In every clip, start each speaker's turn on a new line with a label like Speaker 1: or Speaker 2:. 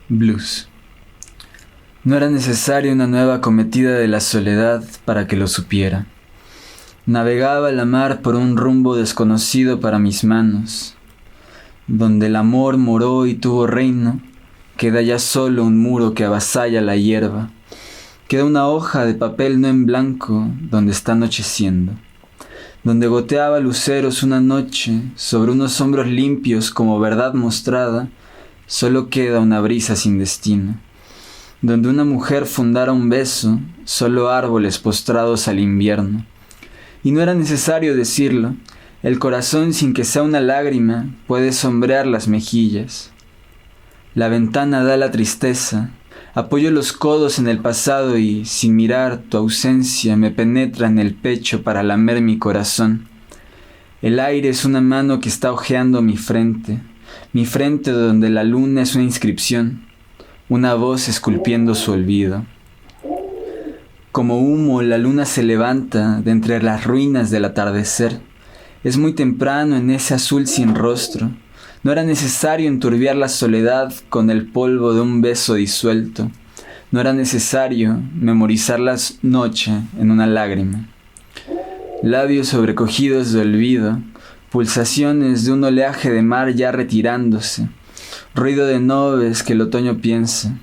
Speaker 1: Blues. No era necesaria una nueva acometida de la soledad para que lo supiera. Navegaba la mar por un rumbo desconocido para mis manos. Donde el amor moró y tuvo reino, queda ya solo un muro que avasalla la hierba. Queda una hoja de papel no en blanco donde está anocheciendo. Donde goteaba luceros una noche sobre unos hombros limpios como verdad mostrada, solo queda una brisa sin destino. Donde una mujer fundara un beso, solo árboles postrados al invierno. Y no era necesario decirlo, el corazón sin que sea una lágrima puede sombrear las mejillas. La ventana da la tristeza, apoyo los codos en el pasado y, sin mirar, tu ausencia me penetra en el pecho para lamer mi corazón. El aire es una mano que está hojeando mi frente donde la luna es una inscripción, una voz esculpiendo su olvido. Como humo, la luna se levanta de entre las ruinas del atardecer. Es muy temprano en ese azul sin rostro. No era necesario enturbiar la soledad con el polvo de un beso disuelto. No era necesario memorizar la noche en una lágrima. Labios sobrecogidos de olvido, pulsaciones de un oleaje de mar ya retirándose, ruido de nubes que el otoño piensa.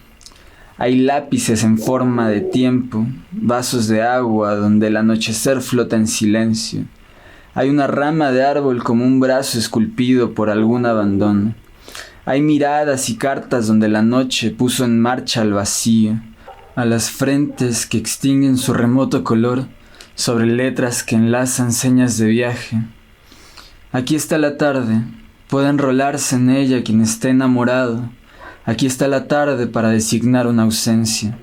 Speaker 1: Hay lápices en forma de tiempo, vasos de agua donde el anochecer flota en silencio. Hay una rama de árbol como un brazo esculpido por algún abandono. Hay miradas y cartas donde la noche puso en marcha al vacío, a las frentes que extinguen su remoto color sobre letras que enlazan señas de viaje. Aquí está la tarde, puede enrolarse en ella quien esté enamorado. Aquí está la tarde para designar una ausencia.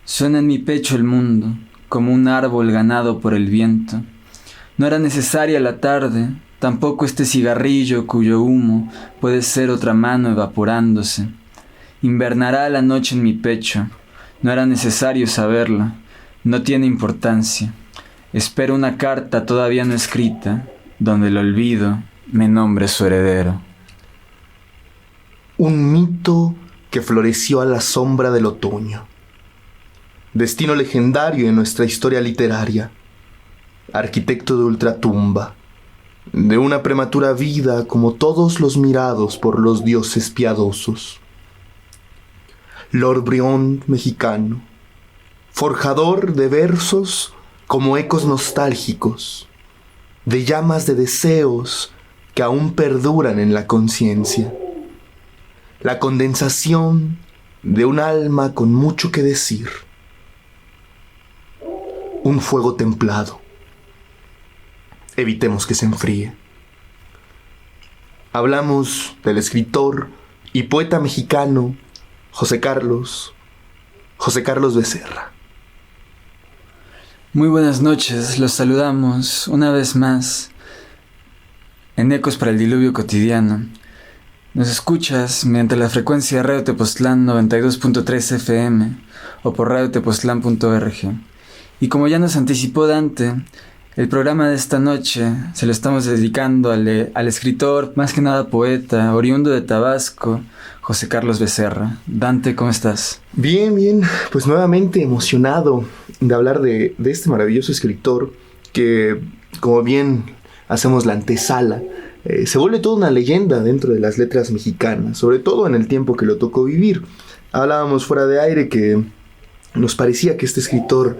Speaker 1: Suena en mi pecho el mundo, como un árbol ganado por el viento. No era necesaria la tarde, tampoco este cigarrillo cuyo humo puede ser otra mano evaporándose. Invernará la noche en mi pecho. No era necesario saberlo, no tiene importancia. Espero una carta todavía no escrita, donde el olvido me nombre su heredero.
Speaker 2: Un mito que floreció a la sombra del otoño. Destino legendario en nuestra historia literaria. Arquitecto de ultratumba, de una prematura vida como todos los mirados por los dioses piadosos. Lord Byron mexicano, forjador de versos como ecos nostálgicos, de llamas de deseos que aún perduran en la conciencia. La condensación de un alma con mucho que decir. Un fuego templado. Evitemos que se enfríe. Hablamos del escritor y poeta mexicano José Carlos Becerra.
Speaker 1: Muy buenas noches, los saludamos una vez más en Ecos para el Diluvio Cotidiano. Nos escuchas mediante la frecuencia de Radio Tepoztlán 92.3 FM o por radiotepoztlán.org. Y como ya nos anticipó Dante, el programa de esta noche se lo estamos dedicando al escritor, más que nada poeta, oriundo de Tabasco, José Carlos Becerra. Dante, ¿cómo estás?
Speaker 2: Bien, pues nuevamente emocionado de hablar de este maravilloso escritor que, como bien hacemos la antesala, se vuelve toda una leyenda dentro de las letras mexicanas, sobre todo en el tiempo que lo tocó vivir. Hablábamos fuera de aire que nos parecía que este escritor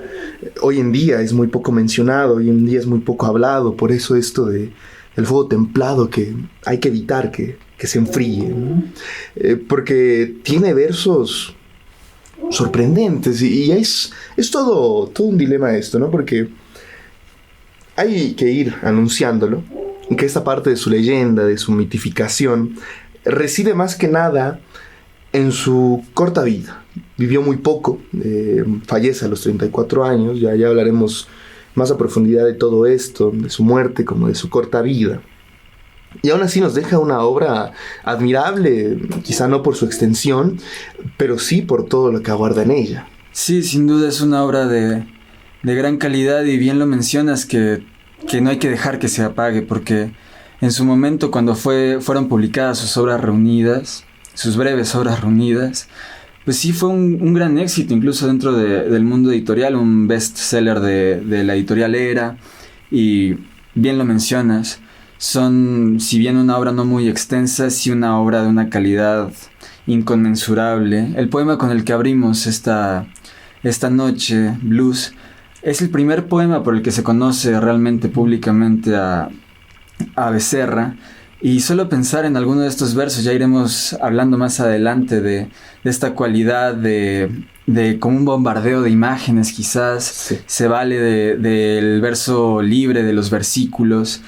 Speaker 2: hoy en día es muy poco mencionado, hoy en día es muy poco hablado, por eso esto del fuego templado que hay que evitar que se enfríe, ¿no? Porque tiene versos sorprendentes y es todo un dilema esto, ¿no? Porque hay que ir anunciándolo, que esta parte de su leyenda, de su mitificación, reside más que nada en su corta vida. Vivió muy poco, fallece a los 34 años, ya hablaremos más a profundidad de todo esto, de su muerte como de su corta vida. Y aún así nos deja una obra admirable, quizá no por su extensión, pero sí por todo lo que aguarda en ella.
Speaker 1: Sí, sin duda es una obra de gran calidad y bien lo mencionas que no hay que dejar que se apague, porque en su momento cuando fueron publicadas sus obras reunidas, sus breves obras reunidas, pues sí fue un gran éxito, incluso dentro del mundo editorial, un bestseller de la editorial Era, y bien lo mencionas, son, si bien una obra no muy extensa, sí una obra de una calidad inconmensurable. El poema con el que abrimos esta noche, Blues, es el primer poema por el que se conoce realmente públicamente a Becerra, y solo pensar en alguno de estos versos, ya iremos hablando más adelante de esta cualidad de como un bombardeo de imágenes quizás,
Speaker 2: Sí.
Speaker 1: se vale del verso libre, de los versículos,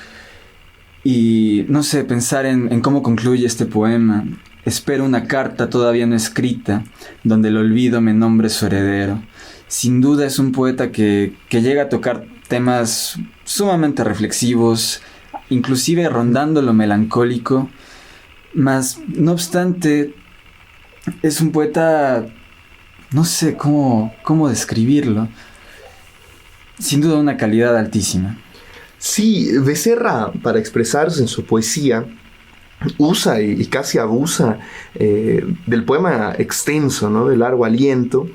Speaker 1: y no sé, pensar en cómo concluye este poema. Espero una carta todavía no escrita, donde el olvido me nombre su heredero. Sin duda es un poeta que llega a tocar temas sumamente reflexivos, inclusive rondando lo melancólico, mas no obstante es un poeta, no sé cómo describirlo, sin duda una calidad altísima.
Speaker 2: Sí, Becerra, para expresarse en su poesía, usa y casi abusa del poema extenso, ¿no? De largo aliento,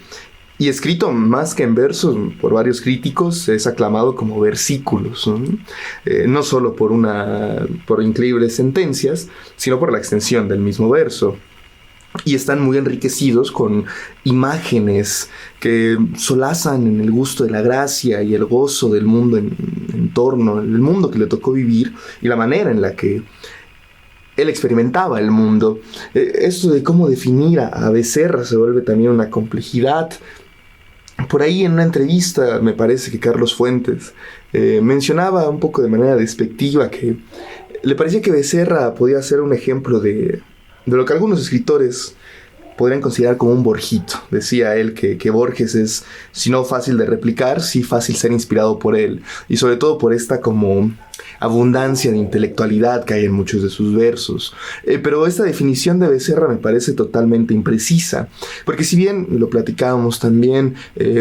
Speaker 2: y escrito más que en versos por varios críticos, es aclamado como versículos, ¿no? No solo por increíbles sentencias, sino por la extensión del mismo verso. Y están muy enriquecidos con imágenes que solazan en el gusto de la gracia y el gozo del mundo en torno, el mundo que le tocó vivir y la manera en la que él experimentaba el mundo. Esto de cómo definir a Becerra se vuelve también una complejidad. Por ahí en una entrevista, me parece que Carlos Fuentes mencionaba un poco de manera despectiva que le parecía que Becerra podía ser un ejemplo de lo que algunos escritores podrían considerar como un Borgito. Decía él que Borges es, si no fácil de replicar, sí fácil ser inspirado por él. Y sobre todo por esta como abundancia de intelectualidad que hay en muchos de sus versos. Pero esta definición de Becerra me parece totalmente imprecisa. Porque si bien lo platicábamos también,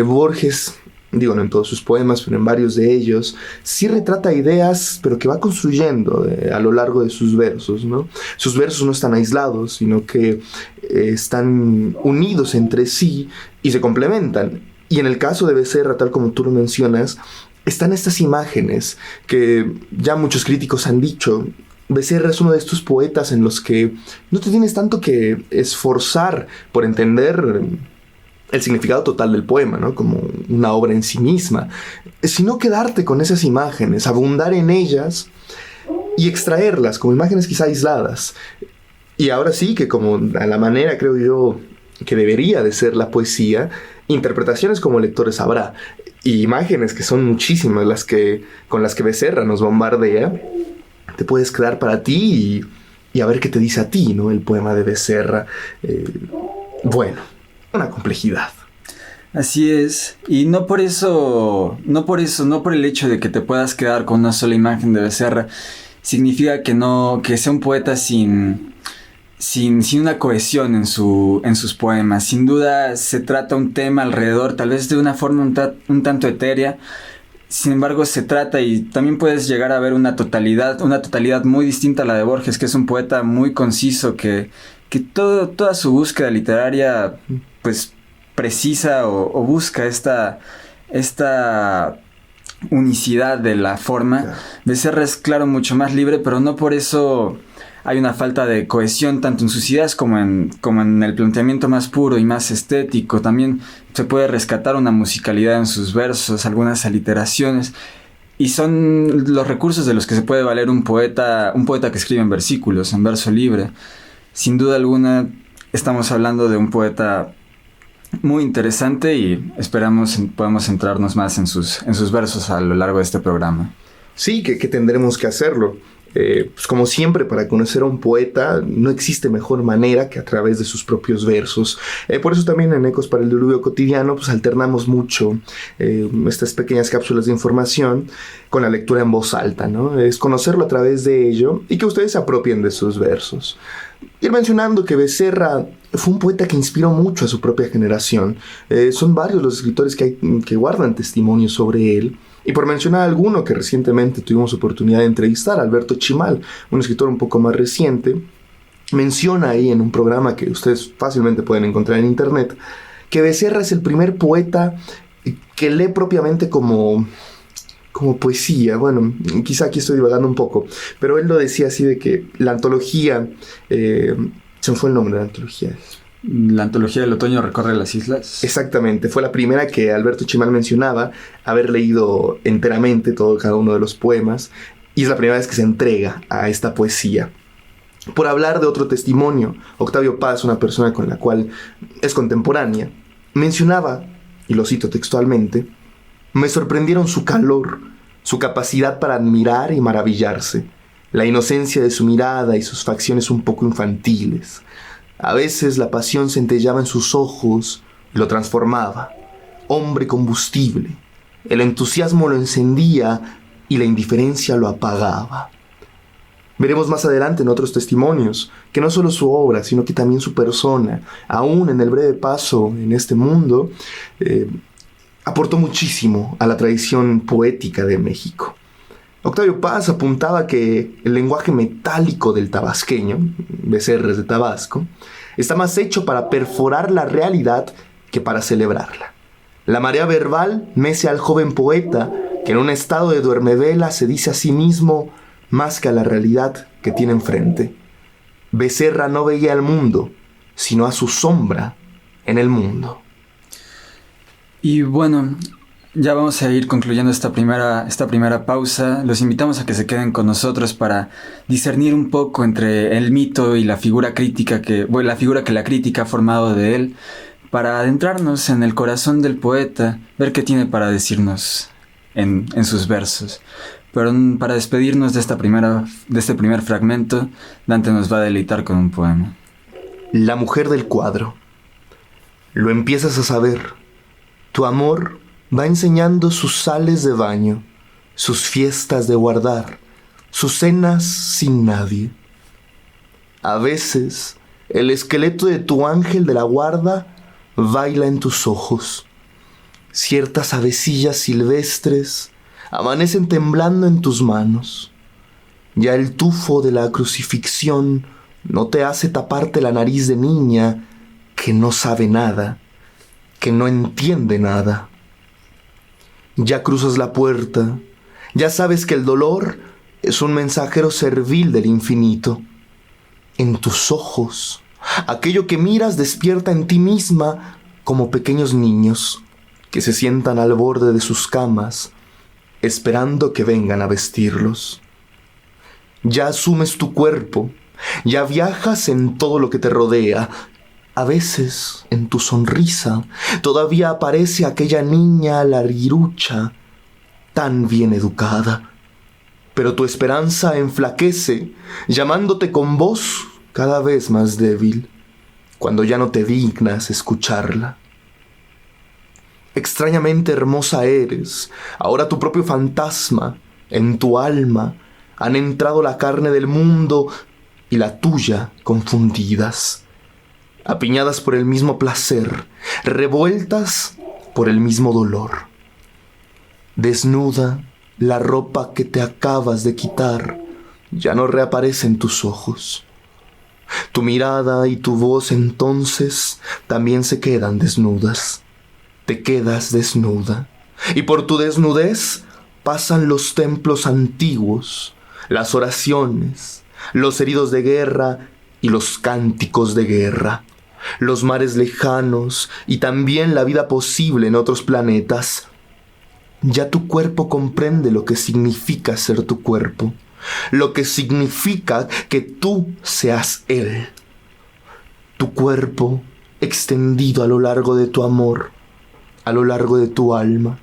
Speaker 2: Borges, digo, no en todos sus poemas, pero en varios de ellos, sí retrata ideas, pero que va construyendo a lo largo de sus versos, ¿no? Sus versos no están aislados, sino que están unidos entre sí y se complementan. Y en el caso de Becerra, tal como tú lo mencionas, están estas imágenes que ya muchos críticos han dicho. Becerra es uno de estos poetas en los que no te tienes tanto que esforzar por entender el significado total del poema, ¿no? Como una obra en sí misma, sino quedarte con esas imágenes, abundar en ellas y extraerlas como imágenes quizá aisladas. Y ahora sí que, como a la manera, creo yo, que debería de ser la poesía, interpretaciones como lectores habrá, y imágenes que son muchísimas con las que Becerra nos bombardea, te puedes quedar para ti y a ver qué te dice a ti, ¿no? El poema de Becerra. Bueno, una complejidad.
Speaker 1: Así es, y no por el hecho de que te puedas quedar con una sola imagen de Becerra, significa que sea un poeta sin una cohesión en sus poemas. Sin duda se trata un tema alrededor, tal vez de una forma un tanto etérea. Sin embargo, se trata, y también puedes llegar a ver una totalidad muy distinta a la de Borges, que es un poeta muy conciso, que toda su búsqueda literaria pues precisa o busca esta unicidad de la forma.
Speaker 2: Claro.
Speaker 1: Becerra es, claro, mucho más libre, pero no por eso hay una falta de cohesión tanto en sus ideas como en el planteamiento más puro y más estético. También se puede rescatar una musicalidad en sus versos, algunas aliteraciones, y son los recursos de los que se puede valer un poeta que escribe en versículos, en verso libre. Sin duda alguna estamos hablando de un poeta muy interesante y esperamos podamos centrarnos más en sus versos a lo largo de este programa.
Speaker 2: Sí, que tendremos que hacerlo. Pues como siempre, para conocer a un poeta no existe mejor manera que a través de sus propios versos. Por eso también en Ecos para el Diluvio Cotidiano pues alternamos mucho estas pequeñas cápsulas de información con la lectura en voz alta, ¿no? Es conocerlo a través de ello y que ustedes se apropien de sus versos. Ir mencionando que Becerra fue un poeta que inspiró mucho a su propia generación. Son varios los escritores que guardan testimonio sobre él. Y por mencionar alguno que recientemente tuvimos oportunidad de entrevistar, Alberto Chimal, un escritor un poco más reciente, menciona ahí en un programa que ustedes fácilmente pueden encontrar en internet, que Becerra es el primer poeta que lee propiamente como poesía. Bueno, quizá aquí estoy divagando un poco, pero él lo decía así de que la antología, se me fue el nombre de la antología.
Speaker 1: La antología del otoño recorre las islas.
Speaker 2: Exactamente, fue la primera que Alberto Chimal mencionaba, haber leído enteramente cada uno de los poemas, y es la primera vez que se entrega a esta poesía. Por hablar de otro testimonio, Octavio Paz, una persona con la cual es contemporánea, mencionaba, y lo cito textualmente: me sorprendieron su calor, su capacidad para admirar y maravillarse, la inocencia de su mirada y sus facciones un poco infantiles. A veces la pasión centellaba en sus ojos y lo transformaba. Hombre combustible. El entusiasmo lo encendía y la indiferencia lo apagaba. Veremos más adelante en otros testimonios que no solo su obra, sino que también su persona, aún en el breve paso en este mundo, aportó muchísimo a la tradición poética de México. Octavio Paz apuntaba que el lenguaje metálico del tabasqueño, Becerra es de Tabasco, está más hecho para perforar la realidad que para celebrarla. La marea verbal mece al joven poeta que en un estado de duermevela se dice a sí mismo más que a la realidad que tiene enfrente. Becerra no veía al mundo, sino a su sombra en el mundo.
Speaker 1: Y bueno, ya vamos a ir concluyendo esta primera pausa. Los invitamos a que se queden con nosotros para discernir un poco entre el mito y la figura crítica que la crítica ha formado de él, para adentrarnos en el corazón del poeta, ver qué tiene para decirnos en sus versos. Pero para despedirnos de este primer fragmento, Dante nos va a deleitar con un poema.
Speaker 2: La mujer del cuadro. Lo empiezas a saber. Tu amor va enseñando sus sales de baño, sus fiestas de guardar, sus cenas sin nadie. A veces, el esqueleto de tu ángel de la guarda baila en tus ojos. Ciertas avecillas silvestres amanecen temblando en tus manos. Ya el tufo de la crucifixión no te hace taparte la nariz de niña que no sabe nada, que no entiende nada. Ya cruzas la puerta, ya sabes que el dolor es un mensajero servil del infinito. En tus ojos, aquello que miras despierta en ti misma como pequeños niños que se sientan al borde de sus camas, esperando que vengan a vestirlos. Ya asumes tu cuerpo, ya viajas en todo lo que te rodea. A veces, en tu sonrisa, todavía aparece aquella niña larguirucha, tan bien educada. Pero tu esperanza enflaquece, llamándote con voz cada vez más débil, cuando ya no te dignas escucharla. Extrañamente hermosa eres, ahora tu propio fantasma, en tu alma, han entrado la carne del mundo y la tuya confundidas. Apiñadas por el mismo placer, revueltas por el mismo dolor. Desnuda, la ropa que te acabas de quitar ya no reaparece en tus ojos. Tu mirada y tu voz entonces también se quedan desnudas. Te quedas desnuda, y por tu desnudez pasan los templos antiguos, las oraciones, los heridos de guerra y los cánticos de guerra, los mares lejanos y también la vida posible en otros planetas. Ya tu cuerpo comprende lo que significa ser tu cuerpo, lo que significa que tú seas él. Tu cuerpo extendido a lo largo de tu amor, a lo largo de tu alma.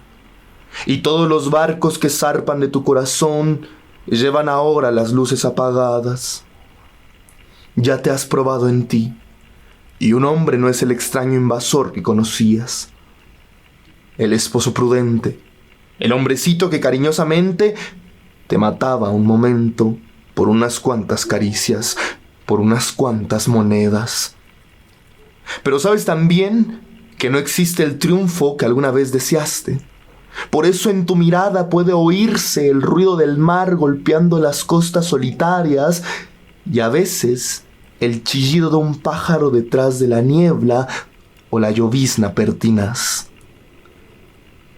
Speaker 2: Y todos los barcos que zarpan de tu corazón llevan ahora las luces apagadas. Ya te has probado en ti, y un hombre no es el extraño invasor que conocías. El esposo prudente, el hombrecito que cariñosamente te mataba un momento por unas cuantas caricias, por unas cuantas monedas. Pero sabes también que no existe el triunfo que alguna vez deseaste. Por eso en tu mirada puede oírse el ruido del mar golpeando las costas solitarias, y a veces el chillido de un pájaro detrás de la niebla o la llovizna pertinaz.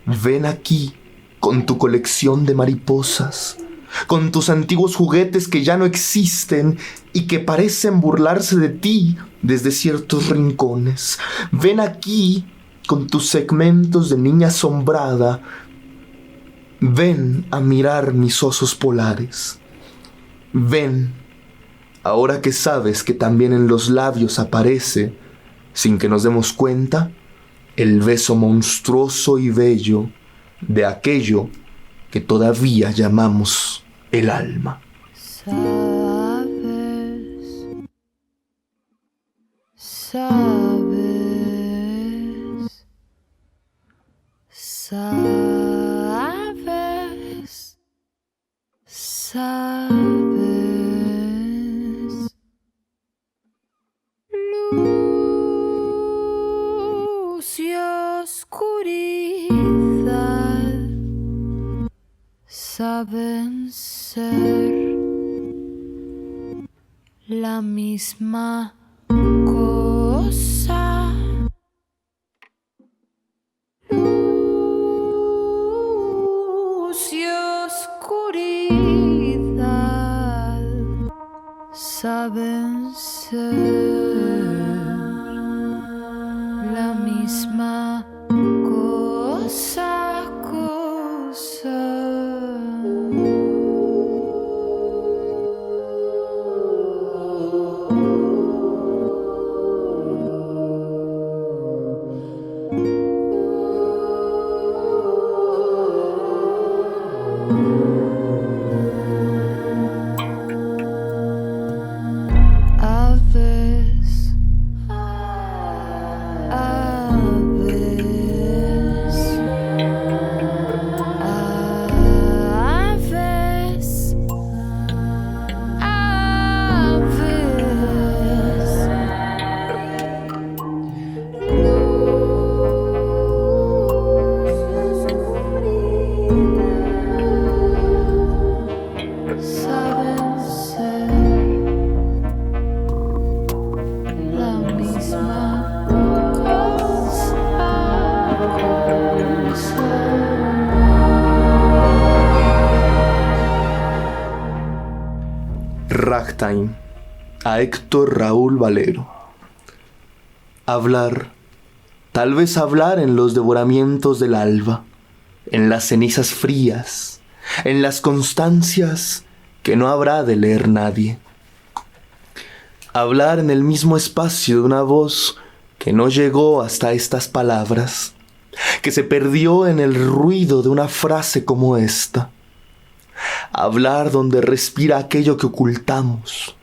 Speaker 2: Ven aquí con tu colección de mariposas, con tus antiguos juguetes que ya no existen y que parecen burlarse de ti desde ciertos rincones. Ven aquí con tus segmentos de niña asombrada. Ven a mirar mis osos polares. Ven, ahora que sabes que también en los labios aparece, sin que nos demos cuenta, el beso monstruoso y bello de aquello que todavía llamamos el alma.
Speaker 3: Sabes, luz y oscuridad saben ser la misma cosa. Luz y oscuridad saben ser la misma cosa,
Speaker 2: Ragtime, a Héctor Raúl Valero. Hablar, tal vez hablar en los devoramientos del alba, en las cenizas frías, en las constancias que no habrá de leer nadie. Hablar en el mismo espacio de una voz que no llegó hasta estas palabras, que se perdió en el ruido de una frase como esta. Hablar donde respira aquello que ocultamos,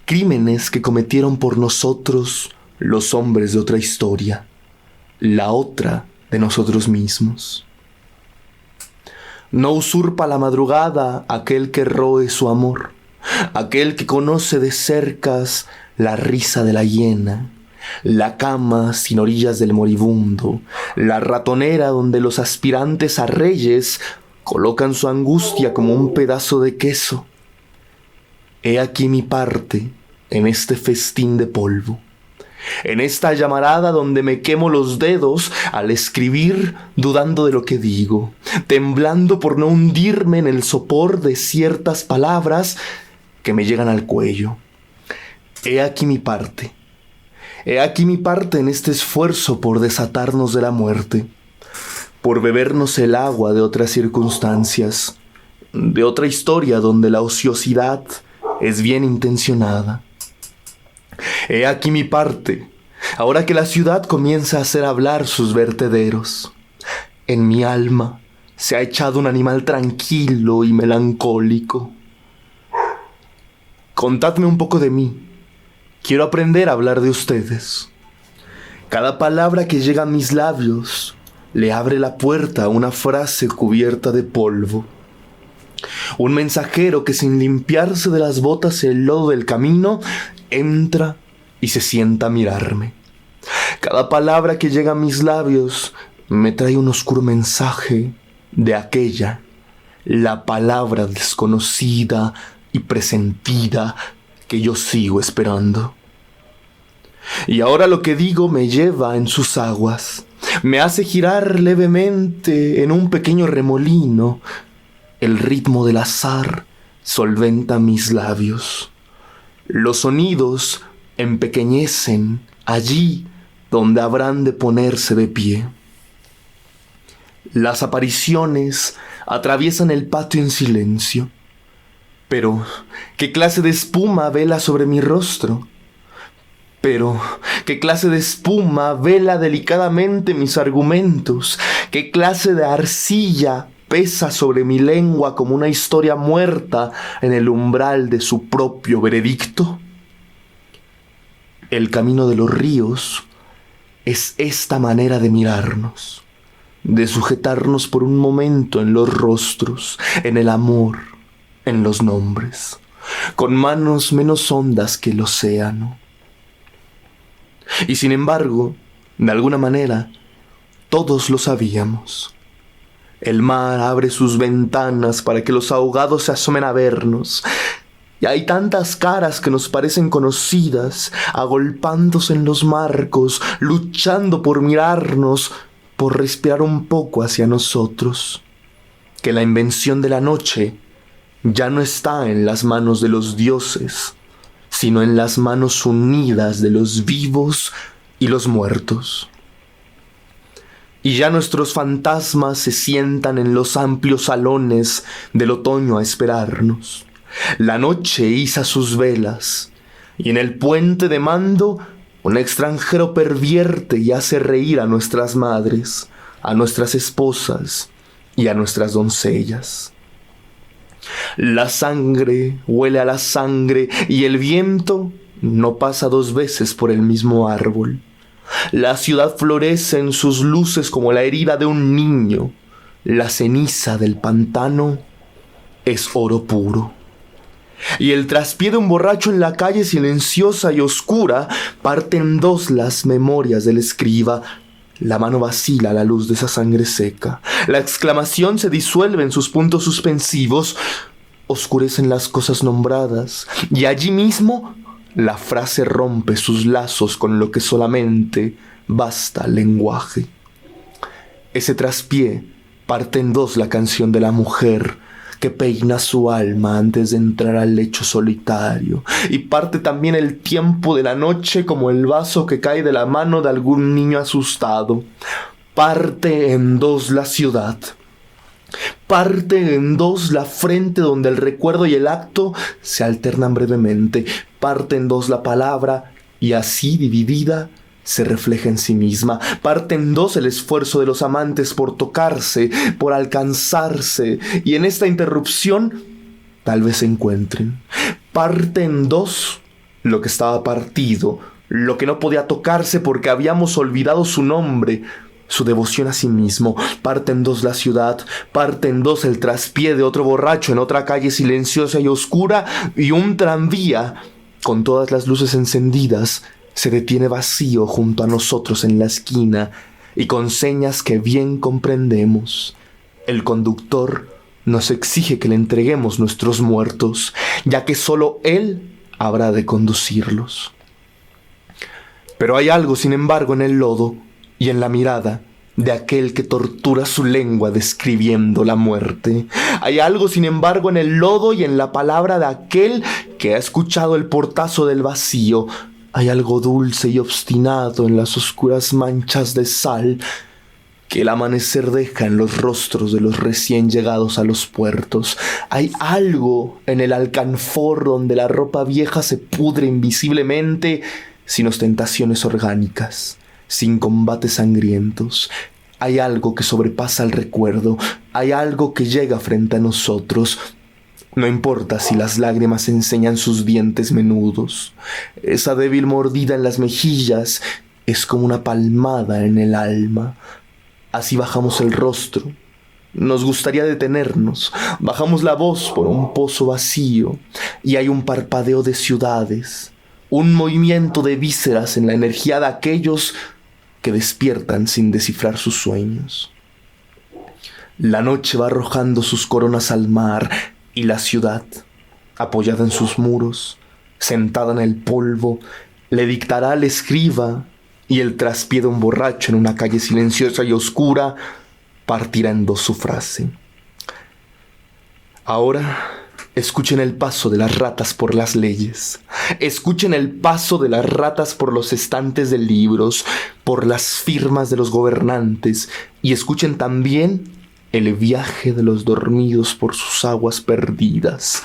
Speaker 2: crímenes que cometieron por nosotros los hombres de otra historia, la otra de nosotros mismos. No usurpa la madrugada aquel que roe su amor, aquel que conoce de cercas la risa de la hiena, la cama sin orillas del moribundo, la ratonera donde los aspirantes a reyes colocan su angustia como un pedazo de queso. He aquí mi parte en este festín de polvo, en esta llamarada donde me quemo los dedos al escribir dudando de lo que digo, temblando por no hundirme en el sopor de ciertas palabras que me llegan al cuello. He aquí mi parte. He aquí mi parte en este esfuerzo por desatarnos de la muerte, por bebernos el agua de otras circunstancias, de otra historia donde la ociosidad es bien intencionada. He aquí mi parte, ahora que la ciudad comienza a hacer hablar sus vertederos. En mi alma se ha echado un animal tranquilo y melancólico. Contadme un poco de mí. Quiero aprender a hablar de ustedes. Cada palabra que llega a mis labios le abre la puerta a una frase cubierta de polvo. Un mensajero que sin limpiarse de las botas el lodo del camino, entra y se sienta a mirarme. Cada palabra que llega a mis labios me trae un oscuro mensaje de aquella, la palabra desconocida y presentida que yo sigo esperando. Y ahora lo que digo me lleva en sus aguas, me hace girar levemente en un pequeño remolino. El ritmo del azar solventa mis labios. Los sonidos empequeñecen allí donde habrán de ponerse de pie. Las apariciones atraviesan el patio en silencio. Pero, ¿qué clase de espuma vela sobre mi rostro? Pero, ¿qué clase de espuma vela delicadamente mis argumentos? ¿Qué clase de arcilla pesa sobre mi lengua como una historia muerta en el umbral de su propio veredicto? El camino de los ríos es esta manera de mirarnos, de sujetarnos por un momento en los rostros, en el amor, en los nombres, con manos menos hondas que el océano. Y sin embargo, de alguna manera, todos lo sabíamos. El mar abre sus ventanas para que los ahogados se asomen a vernos. Y hay tantas caras que nos parecen conocidas, agolpándose en los marcos, luchando por mirarnos, por respirar un poco hacia nosotros, que la invención de la noche ya no está en las manos de los dioses, sino en las manos unidas de los vivos y los muertos. Y ya nuestros fantasmas se sientan en los amplios salones del otoño a esperarnos. La noche iza sus velas, y en el puente de mando un extranjero pervierte y hace reír a nuestras madres, a nuestras esposas y a nuestras doncellas. La sangre huele a la sangre y el viento no pasa dos veces por el mismo árbol. La ciudad florece en sus luces como la herida de un niño. La ceniza del pantano es oro puro. Y el traspié de un borracho en la calle silenciosa y oscura parte en dos las memorias del escriba. La mano vacila a la luz de esa sangre seca. La exclamación se disuelve en sus puntos suspensivos. Oscurecen las cosas nombradas. Y allí mismo la frase rompe sus lazos con lo que solamente basta el lenguaje. Ese traspié parte en dos la canción de la mujer que peina su alma antes de entrar al lecho solitario, y parte también el tiempo de la noche como el vaso que cae de la mano de algún niño asustado. Parte en dos la ciudad. Parte en dos la frente donde el recuerdo y el acto se alternan brevemente. Parte en dos la palabra y así dividida se refleja en sí misma. Parte en dos el esfuerzo de los amantes por tocarse, por alcanzarse, y en esta interrupción tal vez se encuentren. Parte en dos lo que estaba partido, lo que no podía tocarse porque habíamos olvidado su nombre, su devoción a sí mismo. Parte en dos la ciudad, parte en dos el traspié de otro borracho en otra calle silenciosa y oscura, y un tranvía, con todas las luces encendidas, se detiene vacío junto a nosotros en la esquina, y con señas que bien comprendemos, el conductor nos exige que le entreguemos nuestros muertos, ya que solo él habrá de conducirlos. Pero hay algo, sin embargo, en el lodo y en la mirada de aquel que tortura su lengua describiendo la muerte. Hay algo, sin embargo, en el lodo y en la palabra de aquel que ha escuchado el portazo del vacío. Hay algo dulce y obstinado en las oscuras manchas de sal que el amanecer deja en los rostros de los recién llegados a los puertos. Hay algo en el alcanfor donde la ropa vieja se pudre invisiblemente, sin ostentaciones orgánicas, sin combates sangrientos. Hay algo que sobrepasa el recuerdo, hay algo que llega frente a nosotros. No importa si las lágrimas enseñan sus dientes menudos. Esa débil mordida en las mejillas es como una palmada en el alma. Así bajamos el rostro. Nos gustaría detenernos. Bajamos la voz por un pozo vacío y hay un parpadeo de ciudades, un movimiento de vísceras en la energía de aquellos que despiertan sin descifrar sus sueños. La noche va arrojando sus coronas al mar, y la ciudad, apoyada en sus muros, sentada en el polvo, le dictará al escriba, y el traspié de un borracho en una calle silenciosa y oscura partirá en dos su frase. Ahora, escuchen el paso de las ratas por las leyes. Escuchen el paso de las ratas por los estantes de libros, por las firmas de los gobernantes, y escuchen también el viaje de los dormidos por sus aguas perdidas.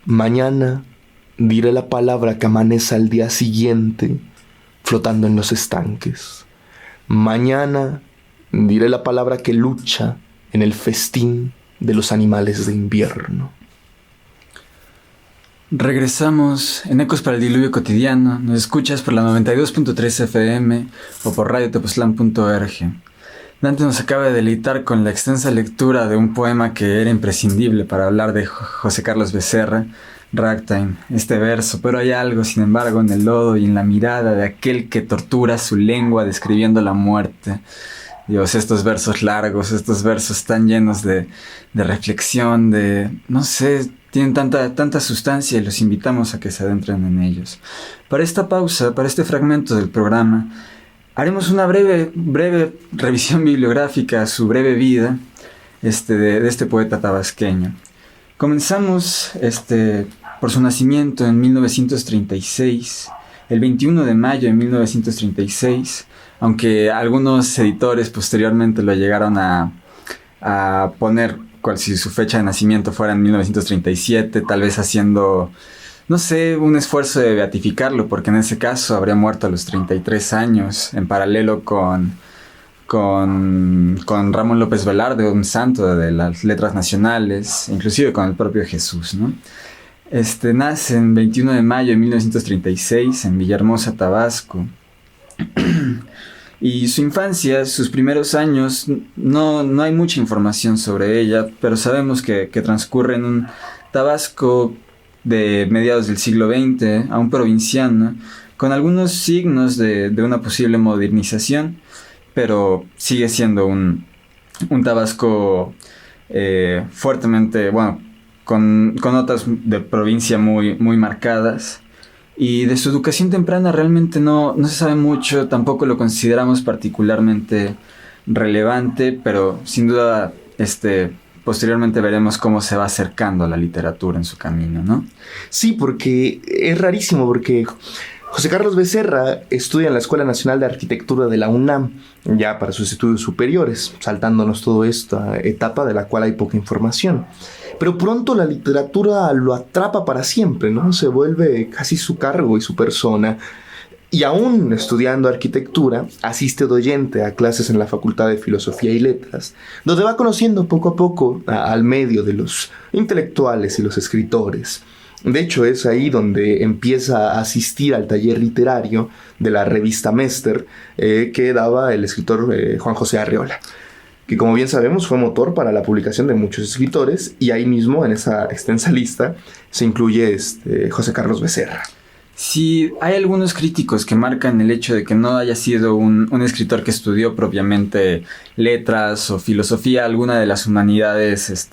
Speaker 2: Mañana diré la palabra que amanece al día siguiente, flotando en los estanques. Mañana diré la palabra que lucha en el festín de los animales de invierno.
Speaker 1: Regresamos en Ecos para el Diluvio Cotidiano. Nos escuchas por la 92.3 FM o por radiotepoztlán.org. Dante nos acaba de deleitar con la extensa lectura de un poema que era imprescindible para hablar de José Carlos Becerra, Ragtime, este verso. Pero hay algo, sin embargo, en el lodo y en la mirada de aquel que tortura su lengua describiendo la muerte. Dios, estos versos largos, estos versos tan llenos de reflexión, no sé, tienen tanta sustancia y los invitamos a que se adentren en ellos. Para esta pausa, para este fragmento del programa, haremos una breve revisión bibliográfica a su breve vida de este poeta tabasqueño. Comenzamos por su nacimiento en 1936, el 21 de mayo de 1936, aunque algunos editores posteriormente lo llegaron a poner cual si su fecha de nacimiento fuera en 1937, tal vez haciendo, no sé, un esfuerzo de beatificarlo, porque en ese caso habría muerto a los 33 años, en paralelo con Ramón López Velarde, un santo de las letras nacionales, inclusive con el propio Jesús, ¿no? Nace en 21 de mayo de 1936 en Villahermosa, Tabasco. Y su infancia, sus primeros años, no hay mucha información sobre ella, pero sabemos que transcurre en un Tabasco de mediados del siglo XX, aún provinciano, con algunos signos de una posible modernización, pero sigue siendo un Tabasco fuertemente, bueno, con notas de provincia muy, muy marcadas. Y de su educación temprana realmente no se sabe mucho, tampoco lo consideramos particularmente relevante, pero sin duda posteriormente veremos cómo se va acercando a la literatura en su camino, ¿no?
Speaker 2: Sí, porque es rarísimo, porque José Carlos Becerra estudia en la Escuela Nacional de Arquitectura de la UNAM, ya para sus estudios superiores, saltándonos toda esta etapa de la cual hay poca información. Pero pronto la literatura lo atrapa para siempre, ¿no? Se vuelve casi su cargo y su persona. Y aún estudiando arquitectura, asiste de oyente a clases en la Facultad de Filosofía y Letras, donde va conociendo poco a poco al medio de los intelectuales y los escritores. De hecho, es ahí donde empieza a asistir al taller literario de la revista Mester que daba el escritor Juan José Arreola, que como bien sabemos fue motor para la publicación de muchos escritores, y ahí mismo en esa extensa lista se incluye José Carlos Becerra.
Speaker 1: Sí, hay algunos críticos que marcan el hecho de que no haya sido un escritor que estudió propiamente letras o filosofía, alguna de las humanidades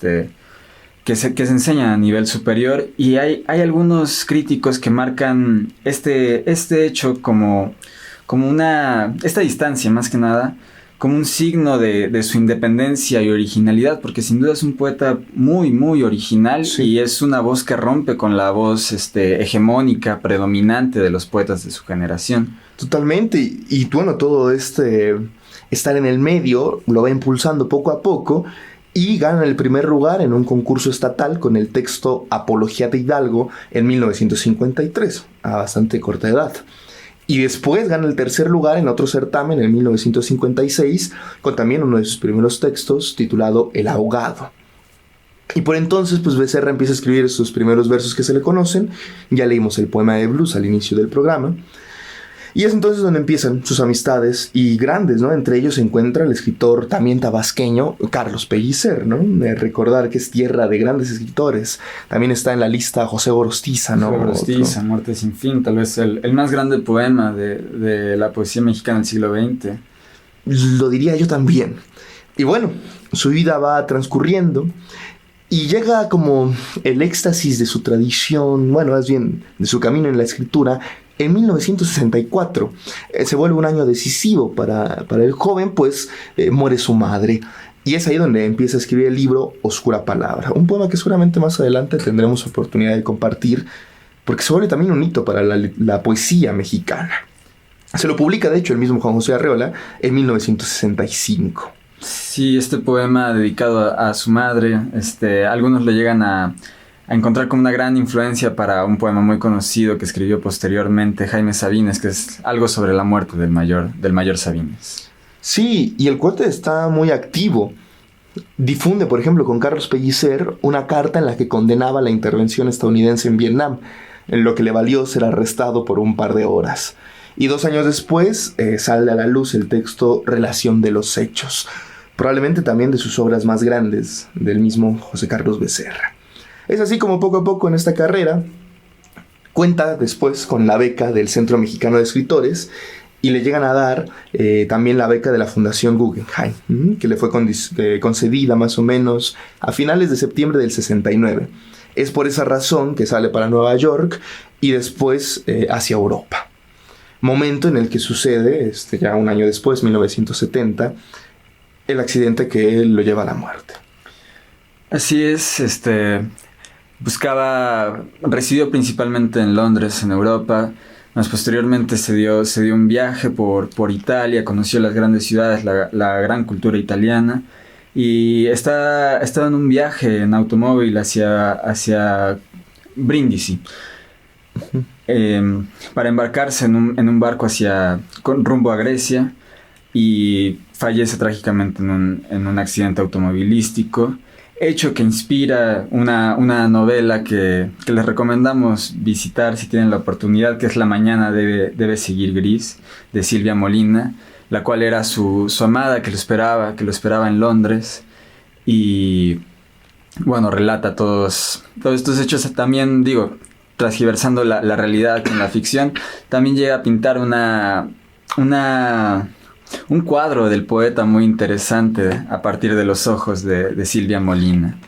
Speaker 1: que se enseñan a nivel superior, y hay algunos críticos que marcan este hecho como esta distancia más que nada, como un signo de su independencia y originalidad, porque sin duda es un poeta muy, muy original, sí. Y es una voz que rompe con la voz hegemónica, predominante de los poetas de su generación.
Speaker 2: Totalmente, y bueno, todo estar en el medio lo va impulsando poco a poco, y gana el primer lugar en un concurso estatal con el texto Apología de Hidalgo en 1953, a bastante corta edad. Y después gana el tercer lugar en otro certamen en 1956, con también uno de sus primeros textos titulado El Ahogado. Y por entonces, pues Becerra empieza a escribir sus primeros versos que se le conocen. Ya leímos el poema de blues al inicio del programa. Y es entonces donde empiezan sus amistades, y grandes, ¿no? Entre ellos se encuentra el escritor también tabasqueño Carlos Pellicer, ¿no? Recordar que es tierra de grandes escritores. También está en la lista José Gorostiza, ¿no?
Speaker 1: José Gorostiza, Muerte sin fin, tal vez el más grande poema de la poesía mexicana del siglo XX.
Speaker 2: Lo diría yo también. Y bueno, su vida va transcurriendo, Y llega como el éxtasis de su tradición, bueno, más bien de su camino en la escritura, en 1964. Se vuelve un año decisivo para el joven, pues muere su madre. Y es ahí donde empieza a escribir el libro Oscura Palabra, un poema que seguramente más adelante tendremos oportunidad de compartir, porque se vuelve también un hito para la poesía mexicana. Se lo publica, de hecho, el mismo Juan José Arreola en 1965.
Speaker 1: Sí, este poema dedicado a su madre, algunos lo llegan a encontrar como una gran influencia para un poema muy conocido que escribió posteriormente Jaime Sabines, que es algo sobre la muerte del mayor Sabines.
Speaker 2: Sí, y el cuate está muy activo. Difunde, por ejemplo, con Carlos Pellicer, una carta en la que condenaba la intervención estadounidense en Vietnam, en lo que le valió ser arrestado por un par de horas. Y 2 años después sale a la luz el texto Relación de los Hechos, probablemente también de sus obras más grandes, del mismo José Carlos Becerra. Es así como poco a poco en esta carrera cuenta después con la beca del Centro Mexicano de Escritores y le llegan a dar también la beca de la Fundación Guggenheim, que le fue concedida más o menos a finales de septiembre del 69. Es por esa razón que sale para Nueva York y después hacia Europa. Momento en el que sucede, ya un año después, 1970, el accidente que lo lleva a la muerte.
Speaker 1: Así es, residió principalmente en Londres, en Europa. Más posteriormente se dio un viaje por Italia, conoció las grandes ciudades, la gran cultura italiana, y estaba en un viaje en automóvil hacia Brindisi, para embarcarse en un barco rumbo a Grecia, y fallece trágicamente en un accidente automovilístico, hecho que inspira una novela que les recomendamos visitar si tienen la oportunidad, que es La mañana debe seguir gris, de Silvia Molina, la cual era su amada que lo esperaba en Londres, y bueno, relata todos estos hechos. También, transgiversando la realidad con la ficción, también llega a pintar un cuadro del poeta muy interesante a partir de los ojos de Silvia Molina.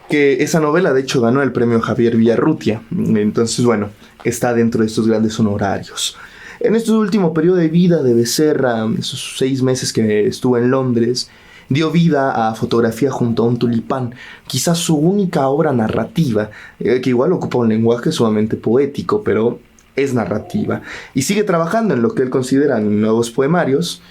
Speaker 2: Que esa novela, de hecho, ganó el premio Javier Villarrutia. Entonces, bueno, está dentro de estos grandes honorarios. En este último periodo de vida de Becerra, esos 6 meses que estuvo en Londres, dio vida a Fotografía junto a un tulipán, quizás su única obra narrativa, que igual ocupa un lenguaje sumamente poético, pero es narrativa. Y sigue trabajando en lo que él considera nuevos poemarios,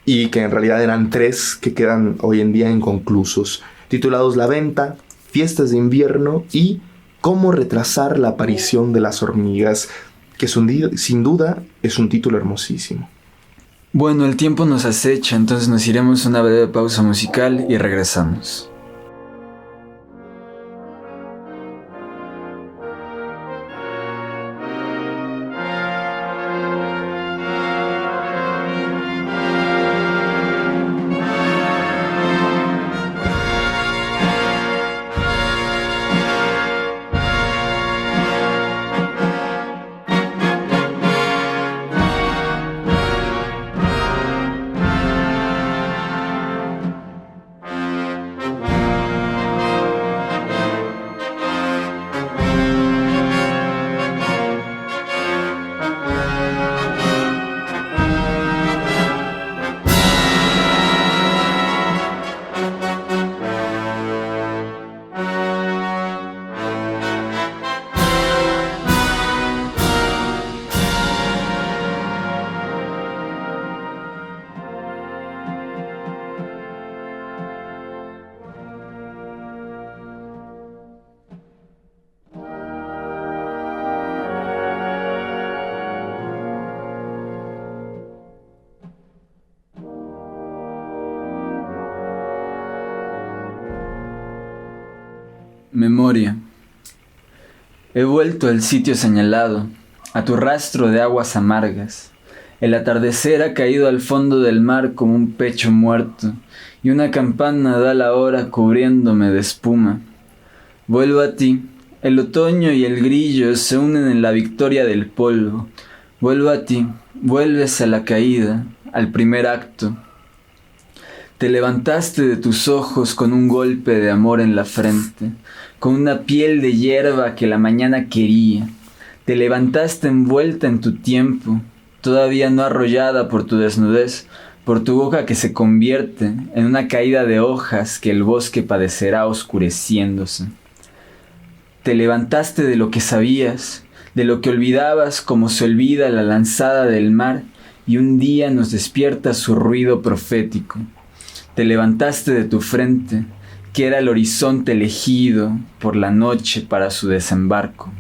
Speaker 2: y que en realidad eran 3 que quedan hoy en día inconclusos, titulados La Venta, Fiestas de Invierno y Cómo retrasar la aparición de las hormigas, que sin duda es un título hermosísimo.
Speaker 1: Bueno, el tiempo nos acecha, entonces nos iremos a una breve pausa musical y regresamos. Memoria. He vuelto al sitio señalado, a tu rastro de aguas amargas. El atardecer ha caído al fondo del mar como un pecho muerto, y una campana da la hora cubriéndome de espuma. Vuelvo a ti, el otoño y el grillo se unen en la victoria del polvo. Vuelvo a ti, vuelves a la caída, al primer acto. Te levantaste de tus ojos con un golpe de amor en la frente, con una piel de hierba que la mañana quería. Te levantaste envuelta en tu tiempo, todavía no arrollada por tu desnudez, por tu boca que se convierte en una caída de hojas que el bosque padecerá oscureciéndose. Te levantaste de lo que sabías, de lo que olvidabas como se olvida la lanzada del mar, y un día nos despierta su ruido profético. Te levantaste de tu frente, que era el horizonte elegido por la noche para su desembarco.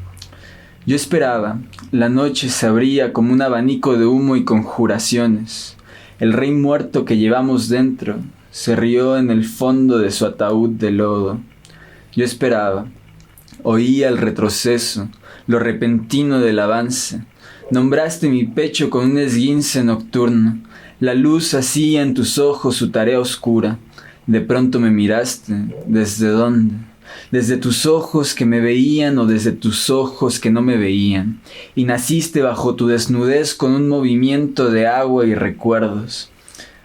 Speaker 1: Yo esperaba, la noche se abría como un abanico de humo y conjuraciones. El rey muerto que llevamos dentro se rió en el fondo de su ataúd de lodo. Yo esperaba, oía el retroceso, lo repentino del avance. Nombraste mi pecho con un esguince nocturno. La luz hacía en tus ojos su tarea oscura. De pronto me miraste. ¿Desde dónde? Desde tus ojos que me veían o desde tus ojos que no me veían. Y naciste bajo tu desnudez con un movimiento de agua y recuerdos.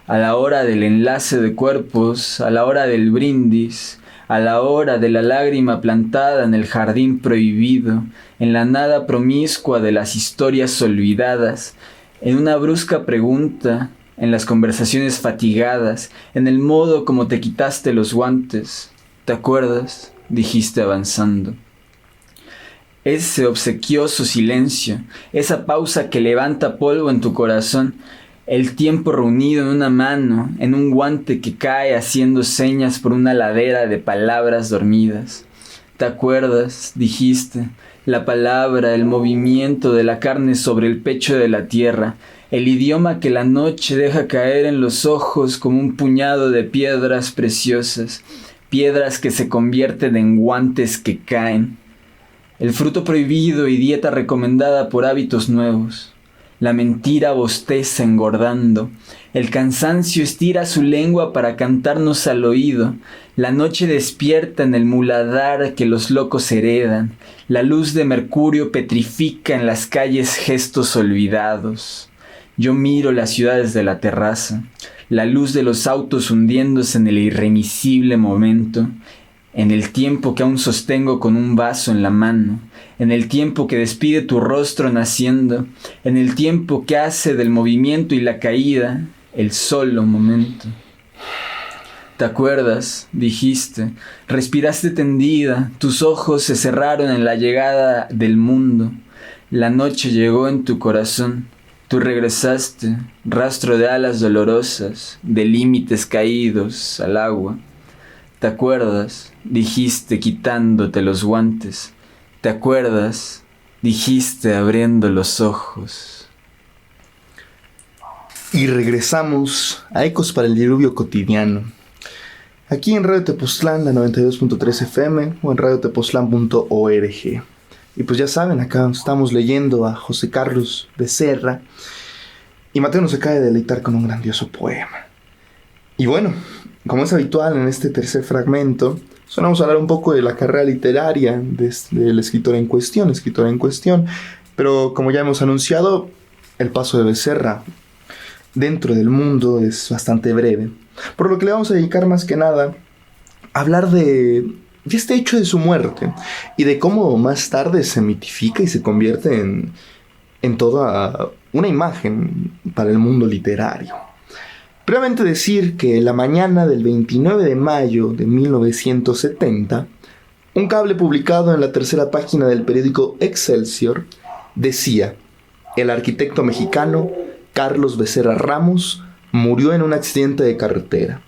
Speaker 1: A la hora del enlace de cuerpos, a la hora del brindis, a la hora de la lágrima plantada en el jardín prohibido, en la nada promiscua de las historias olvidadas, en una brusca pregunta, en las conversaciones fatigadas, en el modo como te quitaste los guantes. ¿Te acuerdas?, dijiste avanzando. Ese obsequioso silencio, esa pausa que levanta polvo en tu corazón, el tiempo reunido en una mano, en un guante que cae haciendo señas por una ladera de palabras dormidas. ¿Te acuerdas?, dijiste, la palabra, el movimiento de la carne sobre el pecho de la tierra, el idioma que la noche deja caer en los ojos como un puñado de piedras preciosas, piedras que se convierten en guantes que caen. El fruto prohibido y dieta recomendada por hábitos nuevos. La mentira bosteza engordando. El cansancio estira su lengua para cantarnos al oído. La noche despierta en el muladar que los locos heredan. La luz de Mercurio petrifica en las calles gestos olvidados. Yo miro las ciudades de la terraza. La luz de los autos hundiéndose en el irremisible momento. En el tiempo que aún sostengo con un vaso en la mano, en el tiempo que despide tu rostro naciendo, en el tiempo que hace del movimiento y la caída el solo momento. ¿Te acuerdas?, dijiste, respiraste tendida, tus ojos se cerraron en la llegada del mundo, la noche llegó en tu corazón, tú regresaste, rastro de alas dolorosas, de límites caídos al agua. ¿Te acuerdas?, dijiste quitándote los guantes. ¿Te acuerdas?, dijiste abriendo los ojos.
Speaker 2: Y regresamos a Ecos para el Diluvio Cotidiano. Aquí en Radio Tepoztlán, la 92.3 FM o en radiotepoztlán.org. Y pues ya saben, acá estamos leyendo a José Carlos Becerra. Y Mateo nos acaba de deleitar con un grandioso poema. Y bueno, como es habitual en este tercer fragmento, vamos a hablar un poco de la carrera literaria del escritor en cuestión, pero como ya hemos anunciado, el paso de Becerra dentro del mundo es bastante breve, por lo que le vamos a dedicar más que nada a hablar de este hecho de su muerte y de cómo más tarde se mitifica y se convierte en toda una imagen para el mundo literario. Previamente decir que la mañana del 29 de mayo de 1970, un cable publicado en la tercera página del periódico Excelsior decía: el arquitecto mexicano Carlos Becerra Ramos murió en un accidente de carretera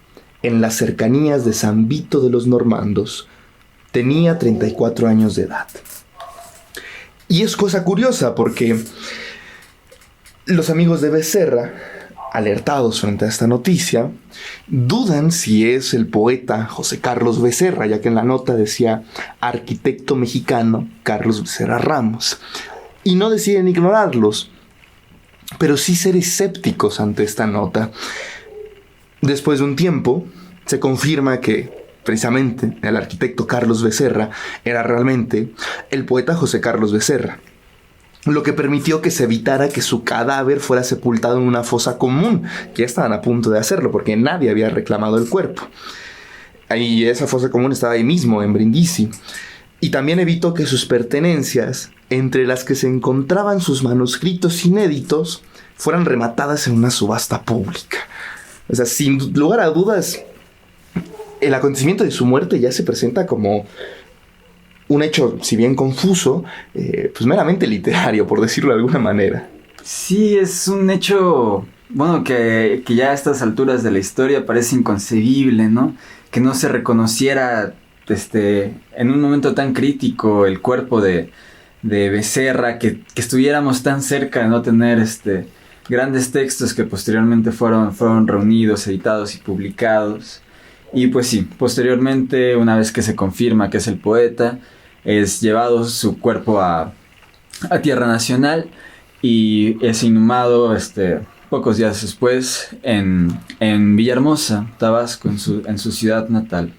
Speaker 2: en las cercanías de San Vito de los Normandos. Tenía 34 años de edad. Y es cosa curiosa porque los amigos de Becerra, alertados frente a esta noticia, dudan si es el poeta José Carlos Becerra, ya que en la nota decía arquitecto mexicano Carlos Becerra Ramos, y no deciden ignorarlos, pero sí ser escépticos ante esta nota. Después de un tiempo, se confirma que precisamente el arquitecto Carlos Becerra era realmente el poeta José Carlos Becerra. lo que permitió que se evitara que su cadáver fuera sepultado en una fosa común, que ya estaban a punto de hacerlo porque nadie había reclamado el cuerpo. Y esa fosa común estaba ahí mismo, en Brindisi. Y también evitó que sus pertenencias, entre las que se encontraban sus manuscritos inéditos, fueran rematadas en una subasta pública. O sea, sin lugar a dudas, el acontecimiento de su muerte ya se presenta como un hecho, si bien confuso, pues meramente literario, por decirlo de alguna manera.
Speaker 1: Sí, es un hecho, bueno, que ya a estas alturas de la historia parece inconcebible, ¿no? Que no se reconociera en un momento tan crítico el cuerpo de Becerra, que estuviéramos tan cerca de no tener grandes textos que posteriormente fueron reunidos, editados y publicados. Y pues sí, posteriormente, una vez que se confirma que es el poeta, es llevado su cuerpo a Tierra Nacional y es inhumado pocos días después en Villahermosa, Tabasco, en su ciudad natal.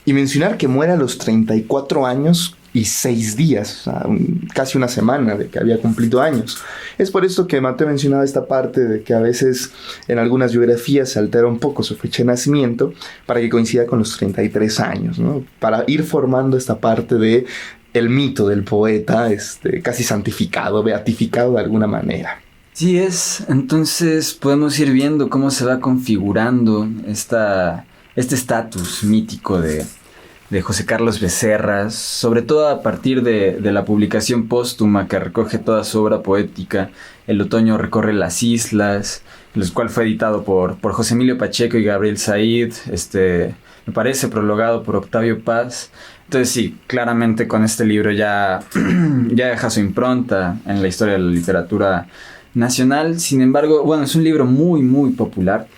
Speaker 2: Y mencionar que muere a los 34 años y 6 días, o sea, casi una semana de que había cumplido años. Es por esto que Mateo mencionaba esta parte de que a veces en algunas biografías se altera un poco su fecha de nacimiento para que coincida con los 33 años, ¿no? Para ir formando esta parte de el mito del poeta casi santificado, beatificado de alguna manera.
Speaker 1: Sí es, entonces podemos ir viendo cómo se va configurando este estatus mítico de José Carlos Becerra, sobre todo a partir de la publicación póstuma que recoge toda su obra poética, El otoño recorre las islas, el cual fue editado por José Emilio Pacheco y Gabriel Said, me parece prologado por Octavio Paz. Entonces sí, claramente con este libro ya deja su impronta en la historia de la literatura nacional. Sin embargo, bueno, es un libro muy, muy popular,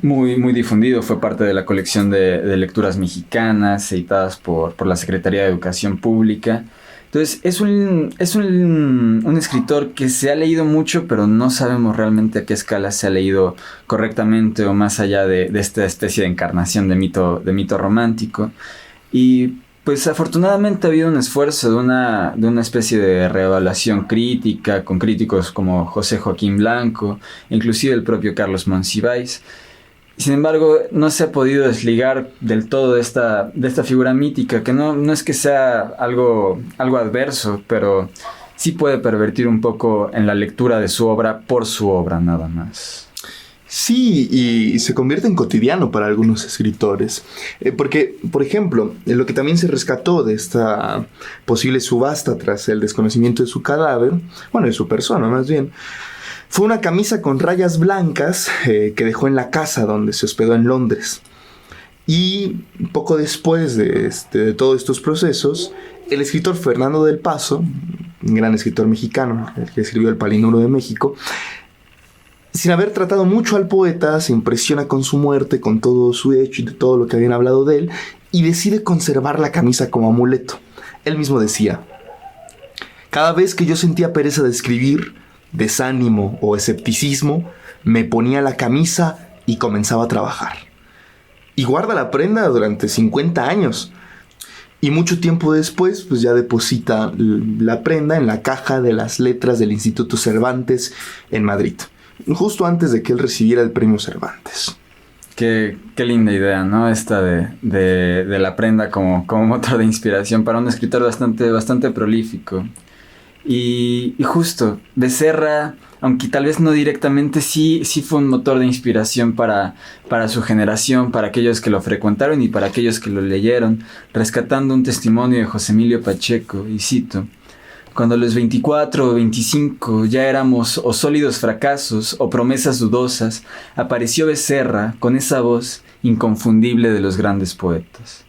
Speaker 1: muy, muy difundido. Fue parte de la colección de lecturas mexicanas editadas por la Secretaría de Educación Pública. Entonces es un escritor que se ha leído mucho, pero no sabemos realmente a qué escala se ha leído correctamente o más allá de esta especie de encarnación de mito romántico. Y pues afortunadamente ha habido un esfuerzo de una especie de reevaluación crítica con críticos como José Joaquín Blanco, inclusive el propio Carlos Monsiváis. Sin embargo, no se ha podido desligar del todo de esta figura mítica, que no es que sea algo adverso, pero sí puede pervertir un poco en la lectura de su obra por su obra nada más.
Speaker 2: Sí, y se convierte en cotidiano para algunos escritores. Porque, por ejemplo, lo que también se rescató de esta posible subasta tras el desconocimiento de su cadáver, bueno, de su persona más bien, fue una camisa con rayas blancas que dejó en la casa donde se hospedó en Londres. Y poco después de todos estos procesos, el escritor Fernando del Paso, un gran escritor mexicano, el que escribió El Palinuro de México, sin haber tratado mucho al poeta, se impresiona con su muerte, con todo su hecho y de todo lo que habían hablado de él, y decide conservar la camisa como amuleto. Él mismo decía: cada vez que yo sentía pereza de escribir, desánimo o escepticismo, me ponía la camisa y comenzaba a trabajar. Y guarda la prenda durante 50 años. Y mucho tiempo después, pues ya deposita la prenda en la caja de las letras del Instituto Cervantes en Madrid, justo antes de que él recibiera el premio Cervantes.
Speaker 1: Qué linda idea, ¿no? Esta de la prenda como motor de inspiración para un escritor bastante prolífico. Y justo, Becerra, aunque tal vez no directamente, sí fue un motor de inspiración para su generación, para aquellos que lo frecuentaron y para aquellos que lo leyeron, rescatando un testimonio de José Emilio Pacheco, y cito: cuando a los 24 o 25 ya éramos o sólidos fracasos o promesas dudosas, apareció Becerra con esa voz inconfundible de los grandes poetas.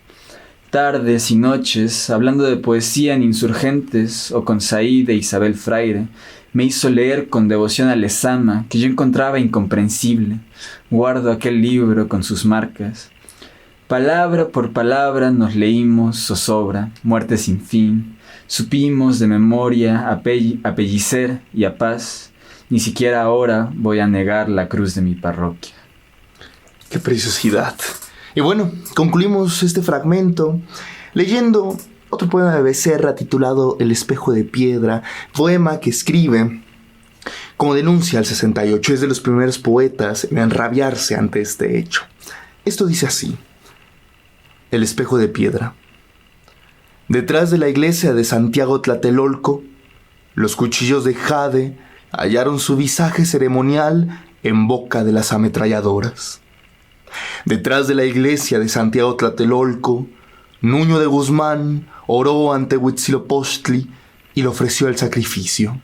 Speaker 1: Tardes y noches, hablando de poesía en Insurgentes o con Said e Isabel Fraire, me hizo leer con devoción a Lezama, que yo encontraba incomprensible. Guardo aquel libro con sus marcas. Palabra por palabra nos leímos zozobra, muerte sin fin. Supimos de memoria a Pellicer y a Paz. Ni siquiera ahora voy a negar la cruz de mi parroquia.
Speaker 2: ¡Qué preciosidad! Y bueno, concluimos este fragmento leyendo otro poema de Becerra titulado El espejo de piedra, poema que escribe como denuncia al 68. Es de los primeros poetas en enrabiarse ante este hecho. Esto dice así: El espejo de piedra. Detrás de la iglesia de Santiago Tlatelolco, los cuchillos de jade hallaron su visaje ceremonial en boca de las ametralladoras. Detrás de la iglesia de Santiago Tlatelolco, Nuño de Guzmán oró ante Huitzilopochtli y le ofreció el sacrificio.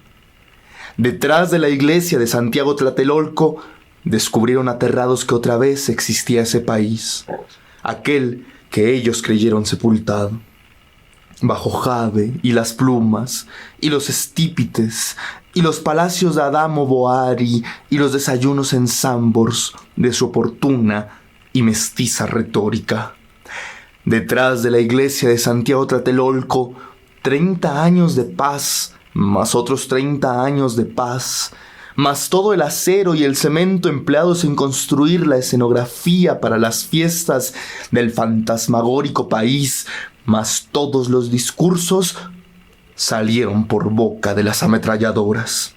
Speaker 2: Detrás de la iglesia de Santiago Tlatelolco, descubrieron aterrados que otra vez existía ese país, aquel que ellos creyeron sepultado. Bajo jade y las plumas, y los estípites, y los palacios de Adamo Boari, y los desayunos en Sambors de su oportuna y mestiza retórica. Detrás de la iglesia de Santiago Tlatelolco, 30 años de paz, más otros 30 años de paz, más todo el acero y el cemento empleados en construir la escenografía para las fiestas del fantasmagórico país, más todos los discursos, salieron por boca de las ametralladoras.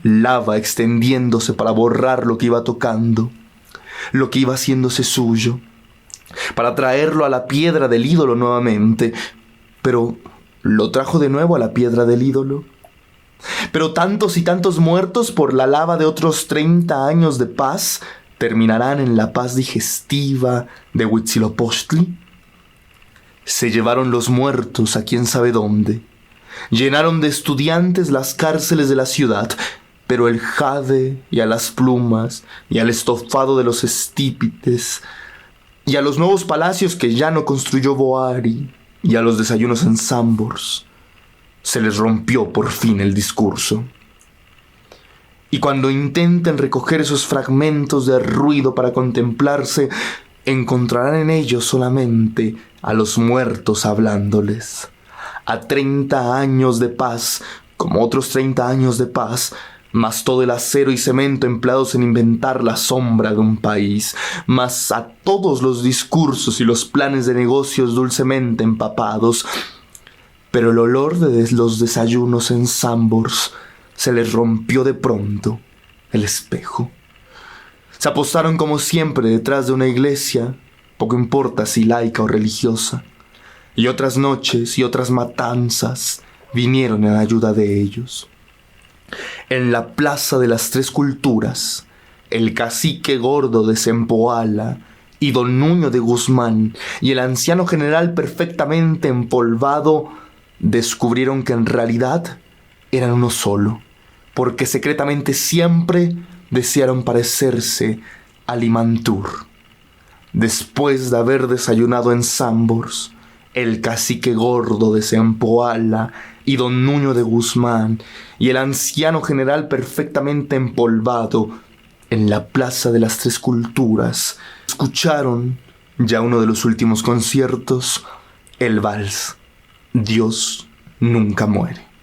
Speaker 2: Lava extendiéndose para borrar lo que iba tocando, lo que iba haciéndose suyo, para traerlo a la piedra del ídolo nuevamente, pero lo trajo de nuevo a la piedra del ídolo. Pero tantos y tantos muertos por la lava de otros 30 años de paz terminarán en la paz digestiva de Huitzilopochtli. Se llevaron los muertos a quién sabe dónde. Llenaron de estudiantes las cárceles de la ciudad, pero el jade y a las plumas y al estofado de los estípites y a los nuevos palacios que ya no construyó Boari y a los desayunos en Sambors se les rompió por fin el discurso. Y cuando intenten recoger esos fragmentos de ruido para contemplarse, encontrarán en ellos solamente a los muertos hablándoles. A 30 años de paz, como otros 30 años de paz, más todo el acero y cemento empleados en inventar la sombra de un país, más a todos los discursos y los planes de negocios dulcemente empapados. Pero el olor de los desayunos en Sambors se les rompió de pronto el espejo. Se apostaron como siempre detrás de una iglesia, poco importa si laica o religiosa, y otras noches y otras matanzas vinieron en ayuda de ellos. En la plaza de las Tres Culturas, el cacique gordo de Zempoala y don Nuño de Guzmán y el anciano general perfectamente empolvado descubrieron que en realidad eran uno solo, porque secretamente siempre desearon parecerse a Limantur. Después de haber desayunado en Sambors, el cacique gordo de Zempoala y don Nuño de Guzmán y el anciano general perfectamente empolvado en la plaza de las Tres Culturas escucharon, ya uno de los últimos conciertos, el vals Dios nunca muere.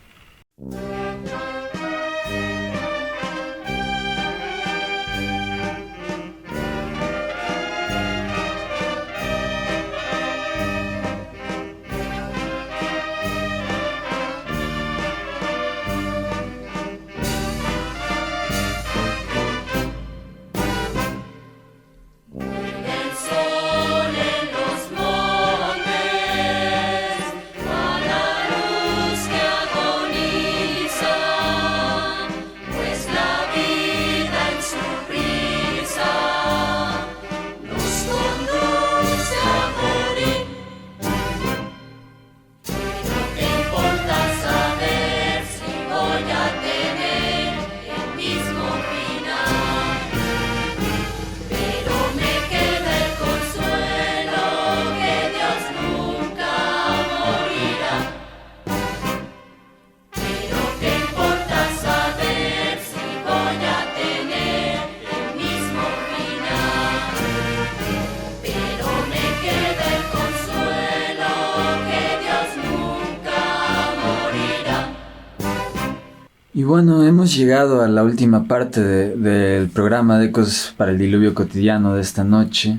Speaker 1: Y bueno, hemos llegado a la última parte del programa de Ecos para el Diluvio Cotidiano de esta noche.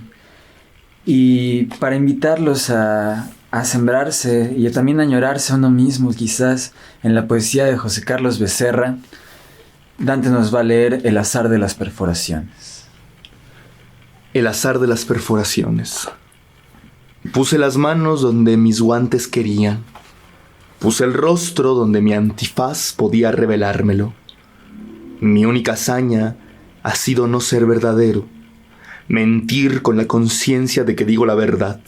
Speaker 1: Y para invitarlos a a sembrarse y también a añorarse a uno mismo, quizás. En la poesía de José Carlos Becerra, Dante nos va a leer El azar de las perforaciones.
Speaker 2: El azar de las perforaciones. Puse las manos donde mis guantes querían. Puse el rostro donde mi antifaz podía revelármelo. Mi única hazaña ha sido no ser verdadero, mentir con la conciencia de que digo la verdad,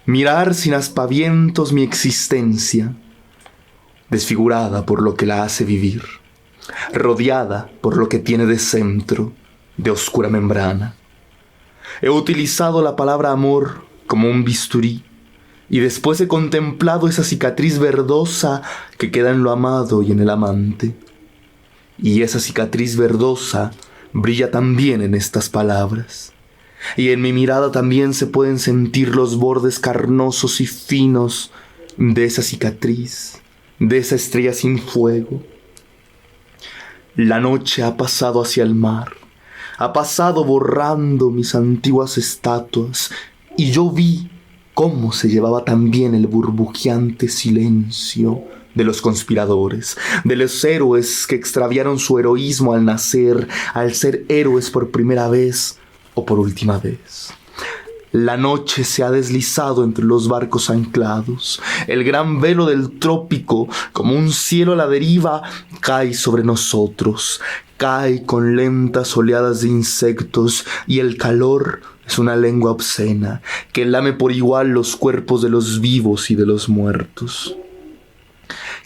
Speaker 2: mirar sin aspavientos mi existencia, desfigurada por lo que la hace vivir, rodeada por lo que tiene de centro, de oscura membrana. He utilizado la palabra amor como un bisturí, y después he contemplado esa cicatriz verdosa que queda en lo amado y en el amante. Y esa cicatriz verdosa brilla también en estas palabras. Y en mi mirada también se pueden sentir los bordes carnosos y finos de esa cicatriz, de esa estrella sin fuego. La noche ha pasado hacia el mar, ha pasado borrando mis antiguas estatuas, y yo vi cómo se llevaba también el burbujeante silencio de los conspiradores, de los héroes que extraviaron su heroísmo al nacer, al ser héroes por primera vez o por última vez. La noche se ha deslizado entre los barcos anclados. El gran velo del trópico, como un cielo a la deriva, cae sobre nosotros. Cae con lentas oleadas de insectos, y el calor es una lengua obscena que lame por igual los cuerpos de los vivos y de los muertos.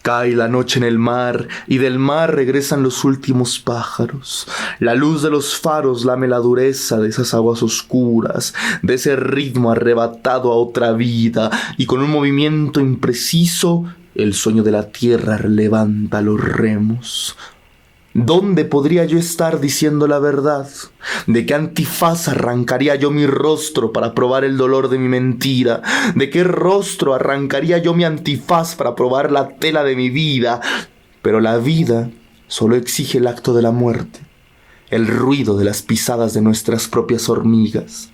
Speaker 2: Cae la noche en el mar, y del mar regresan los últimos pájaros. La luz de los faros lame la dureza de esas aguas oscuras, de ese ritmo arrebatado a otra vida, y con un movimiento impreciso, el sueño de la tierra levanta los remos. ¿Dónde podría yo estar diciendo la verdad? ¿De qué antifaz arrancaría yo mi rostro para probar el dolor de mi mentira? ¿De qué rostro arrancaría yo mi antifaz para probar la tela de mi vida? Pero la vida solo exige el acto de la muerte, el ruido de las pisadas de nuestras propias hormigas.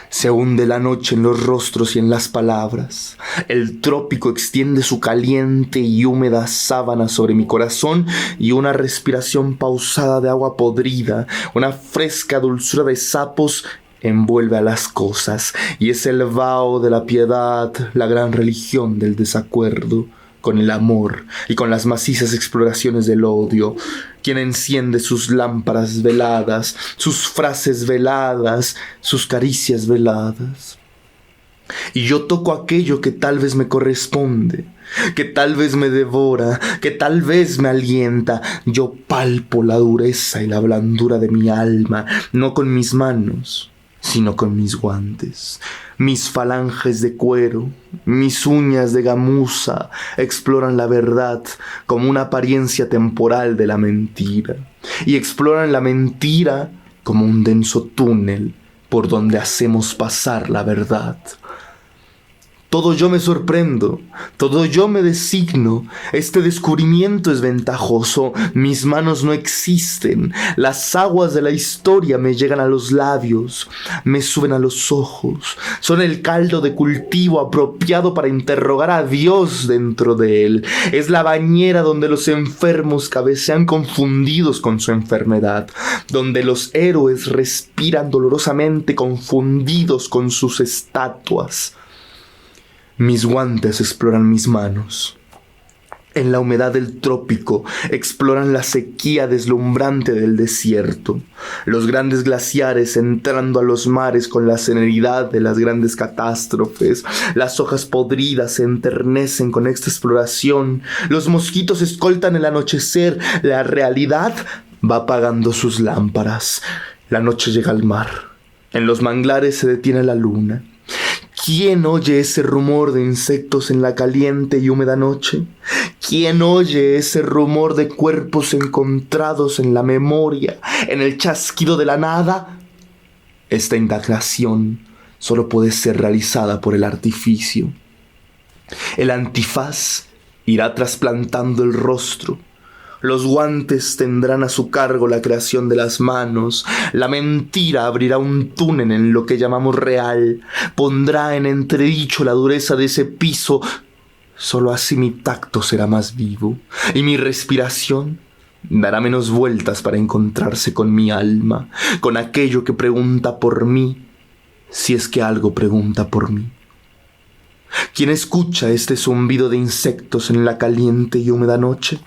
Speaker 2: Se hunde la noche en los rostros y en las palabras. El trópico extiende su caliente y húmeda sábana sobre mi corazón, y una respiración pausada de agua podrida, una fresca dulzura de sapos envuelve a las cosas, y es el vaho de la piedad, la gran religión del desacuerdo, con el amor y con las macizas exploraciones del odio, quien enciende sus lámparas veladas, sus frases veladas, sus caricias veladas. Y yo toco aquello que tal vez me corresponde, que tal vez me devora, que tal vez me alienta. Yo palpo la dureza y la blandura de mi alma, no con mis manos, sino con mis guantes. Mis falanges de cuero, mis uñas de gamuza exploran la verdad como una apariencia temporal de la mentira, y exploran la mentira como un denso túnel por donde hacemos pasar la verdad. Todo yo me sorprendo, todo yo me designo. Este descubrimiento es ventajoso. Mis manos no existen. Las aguas de la historia me llegan a los labios, me suben a los ojos. Son el caldo de cultivo apropiado para interrogar a Dios dentro de él. Es la bañera donde los enfermos cabecean confundidos con su enfermedad, donde los héroes respiran dolorosamente confundidos con sus estatuas. Mis guantes exploran mis manos. En la humedad del trópico exploran la sequía deslumbrante del desierto. Los grandes glaciares entrando a los mares con la celeridad de las grandes catástrofes. Las hojas podridas se enternecen con esta exploración. Los mosquitos escoltan el anochecer. La realidad va apagando sus lámparas. La noche llega al mar. En los manglares se detiene la luna. ¿Quién oye ese rumor de insectos en la caliente y húmeda noche? ¿Quién oye ese rumor de cuerpos encontrados en la memoria, en el chasquido de la nada? Esta indagación solo puede ser realizada por el artificio. El antifaz irá trasplantando el rostro, Los guantes tendrán a su cargo la creación de las manos. La mentira abrirá un túnel en lo que llamamos real. Pondrá en entredicho la dureza de ese piso. Solo así mi tacto será más vivo y mi respiración dará menos vueltas para encontrarse con mi alma, con aquello que pregunta por mí, si es que algo pregunta por mí. ¿Quién escucha este zumbido de insectos en la caliente y húmeda noche?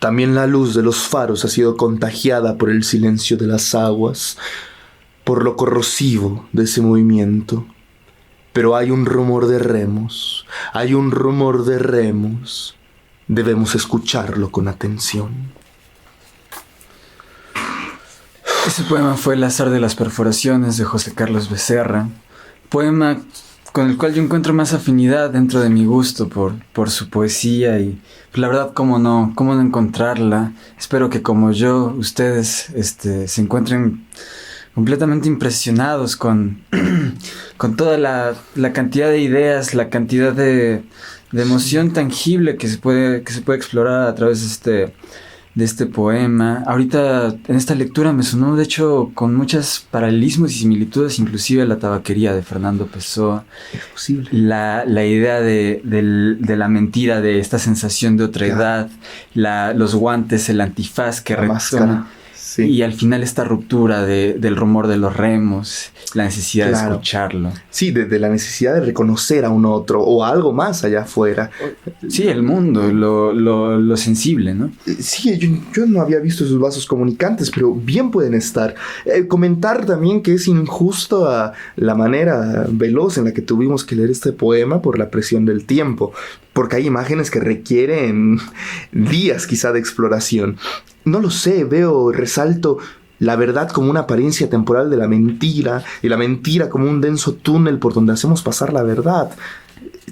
Speaker 2: También la luz de los faros ha sido contagiada por el silencio de las aguas, por lo corrosivo de ese movimiento. Pero hay un rumor de remos, hay un rumor de remos. Debemos escucharlo con atención.
Speaker 1: Ese poema fue El azar de las perforaciones de José Carlos Becerra, poema con el cual yo encuentro más afinidad dentro de mi gusto por su poesía y la verdad cómo no encontrarla. Espero que como yo ustedes se encuentren completamente impresionados con toda la cantidad de ideas, la cantidad de emoción tangible que se puede explorar a través de este poema. Ahorita en esta lectura me sonó de hecho con muchos paralelismos y similitudes, inclusive a La tabaquería de Fernando Pessoa.
Speaker 2: Es posible.
Speaker 1: La idea de la mentira, de esta sensación de otra edad, los guantes, el antifaz que
Speaker 2: la máscara. Sí.
Speaker 1: Y al final esta ruptura del rumor de los remos, la necesidad de escucharlo.
Speaker 2: Sí, de la necesidad de reconocer a un otro o a algo más allá afuera.
Speaker 1: Sí, el mundo, lo sensible, ¿no?
Speaker 2: Sí, yo no había visto esos vasos comunicantes, pero bien pueden estar. Comentar también que es injusto a la manera veloz en la que tuvimos que leer este poema por la presión del tiempo, porque hay imágenes que requieren días quizá de exploración. No lo sé, resalto la verdad como una apariencia temporal de la mentira y la mentira como un denso túnel por donde hacemos pasar la verdad.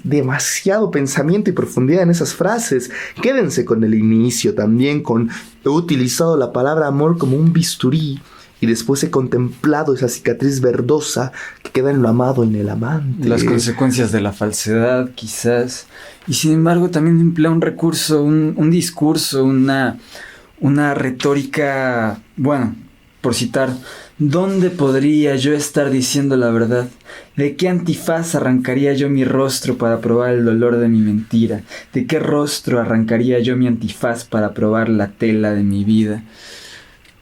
Speaker 2: Demasiado pensamiento y profundidad en esas frases. Quédense con el inicio también, he utilizado la palabra amor como un bisturí y después he contemplado esa cicatriz verdosa que queda en lo amado y en el amante.
Speaker 1: Las consecuencias de la falsedad, quizás. Y sin embargo también emplea un recurso, un discurso, una retórica, bueno, por citar, ¿dónde podría yo estar diciendo la verdad? ¿De qué antifaz arrancaría yo mi rostro para probar el dolor de mi mentira? ¿De qué rostro arrancaría yo mi antifaz para probar la tela de mi vida?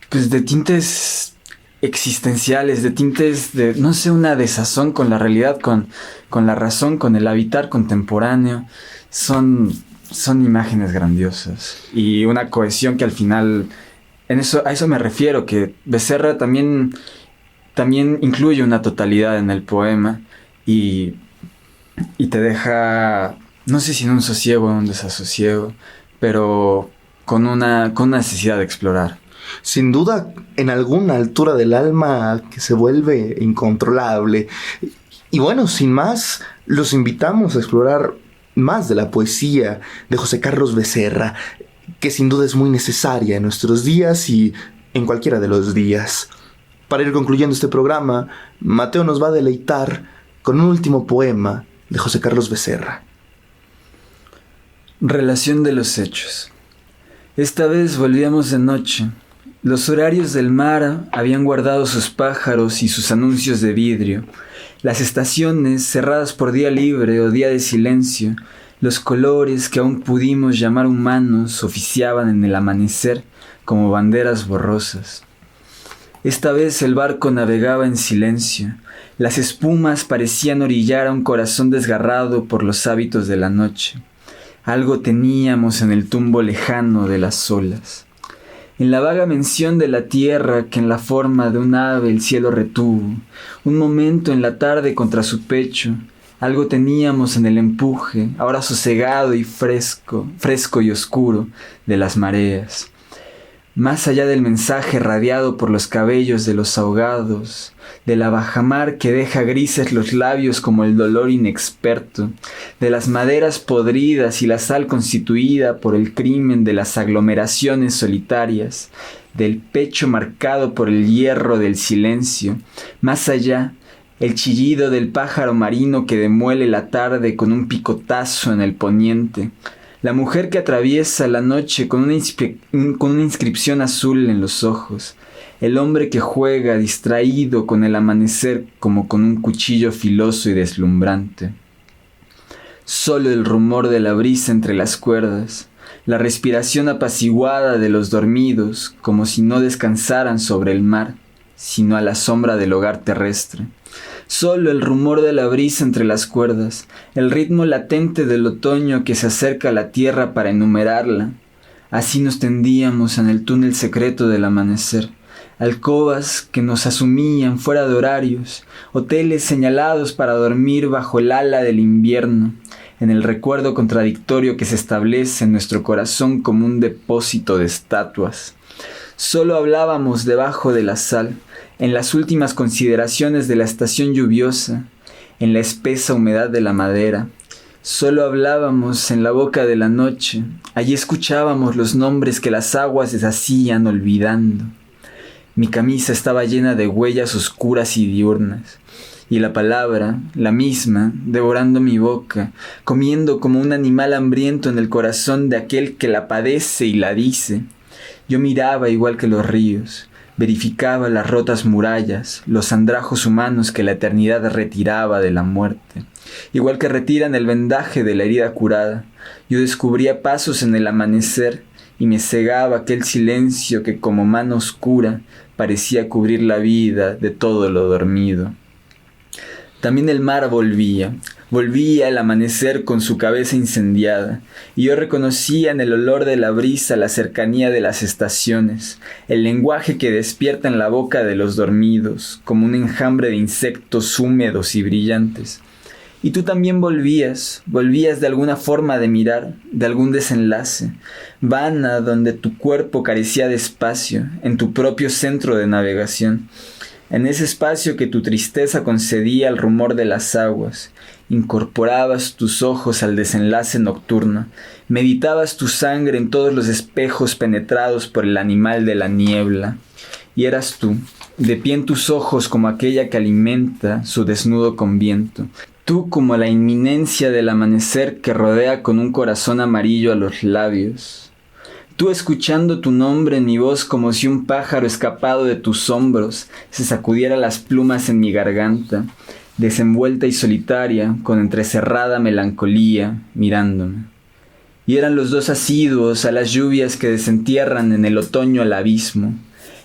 Speaker 1: Pues de tintes existenciales, de tintes de, no sé, una desazón con la realidad, con la razón, con el habitar contemporáneo. Son imágenes grandiosas y una cohesión que al final, a eso me refiero, que Becerra también incluye una totalidad en el poema y te deja, no sé si en un sosiego o en un desasosiego, pero con una necesidad de explorar.
Speaker 2: Sin duda, en alguna altura del alma que se vuelve incontrolable. Y bueno, sin más, los invitamos a explorar más de la poesía de José Carlos Becerra, que sin duda es muy necesaria en nuestros días y en cualquiera de los días. Para ir concluyendo este programa, Mateo nos va a deleitar con un último poema de José Carlos Becerra.
Speaker 1: Relación de los hechos. Esta vez volvíamos de noche. Los horarios del mar habían guardado sus pájaros y sus anuncios de vidrio. Las estaciones cerradas por día libre o día de silencio, los colores que aún pudimos llamar humanos oficiaban en el amanecer como banderas borrosas. Esta vez el barco navegaba en silencio. Las espumas parecían orillar a un corazón desgarrado por los hábitos de la noche. Algo teníamos en el tumbo lejano de las olas. En la vaga mención de la tierra que en la forma de un ave el cielo retuvo, un momento en la tarde contra su pecho, algo teníamos en el empuje, ahora sosegado y fresco y oscuro, de las mareas. Más allá del mensaje radiado por los cabellos de los ahogados, de la bajamar que deja grises los labios como el dolor inexperto, de las maderas podridas y la sal constituida por el crimen de las aglomeraciones solitarias, del pecho marcado por el hierro del silencio, más allá, el chillido del pájaro marino que demuele la tarde con un picotazo en el poniente, La mujer que atraviesa la noche con con una inscripción azul en los ojos. El hombre que juega distraído con el amanecer como con un cuchillo filoso y deslumbrante. Solo el rumor de la brisa entre las cuerdas, la respiración apaciguada de los dormidos, como si no descansaran sobre el mar, sino a la sombra del hogar terrestre. Solo el rumor de la brisa entre las cuerdas, el ritmo latente del otoño que se acerca a la tierra para enumerarla. Así nos tendíamos en el túnel secreto del amanecer. Alcobas que nos asumían fuera de horarios, hoteles señalados para dormir bajo el ala del invierno, en el recuerdo contradictorio que se establece en nuestro corazón como un depósito de estatuas. Solo hablábamos debajo de la sal, en las últimas consideraciones de la estación lluviosa, en la espesa humedad de la madera. Solo hablábamos en la boca de la noche, allí escuchábamos los nombres que las aguas deshacían olvidando. Mi camisa estaba llena de huellas oscuras y diurnas, y la palabra, la misma, devorando mi boca, comiendo como un animal hambriento en el corazón de aquel que la padece y la dice. Yo miraba igual que los ríos, verificaba las rotas murallas, los andrajos humanos que la eternidad retiraba de la muerte. Igual que retiran el vendaje de la herida curada, yo descubría pasos en el amanecer y me cegaba aquel silencio que como mano oscura parecía cubrir la vida de todo lo dormido. También el mar volvía al amanecer con su cabeza incendiada, y yo reconocía en el olor de la brisa la cercanía de las estaciones, el lenguaje que despierta en la boca de los dormidos, como un enjambre de insectos húmedos y brillantes. Y tú también volvías de alguna forma de mirar, de algún desenlace, vana donde tu cuerpo carecía de espacio, en tu propio centro de navegación, en ese espacio que tu tristeza concedía al rumor de las aguas. Incorporabas tus ojos al desenlace nocturno, meditabas tu sangre en todos los espejos penetrados por el animal de la niebla, y eras tú, de pie en tus ojos como aquella que alimenta su desnudo con viento. Tú como la inminencia del amanecer que rodea con un corazón amarillo a los labios. Tú escuchando tu nombre en mi voz como si un pájaro escapado de tus hombros se sacudiera las plumas en mi garganta, desenvuelta y solitaria, con entrecerrada melancolía, mirándome. Y eran los dos asiduos a las lluvias que desentierran en el otoño al abismo.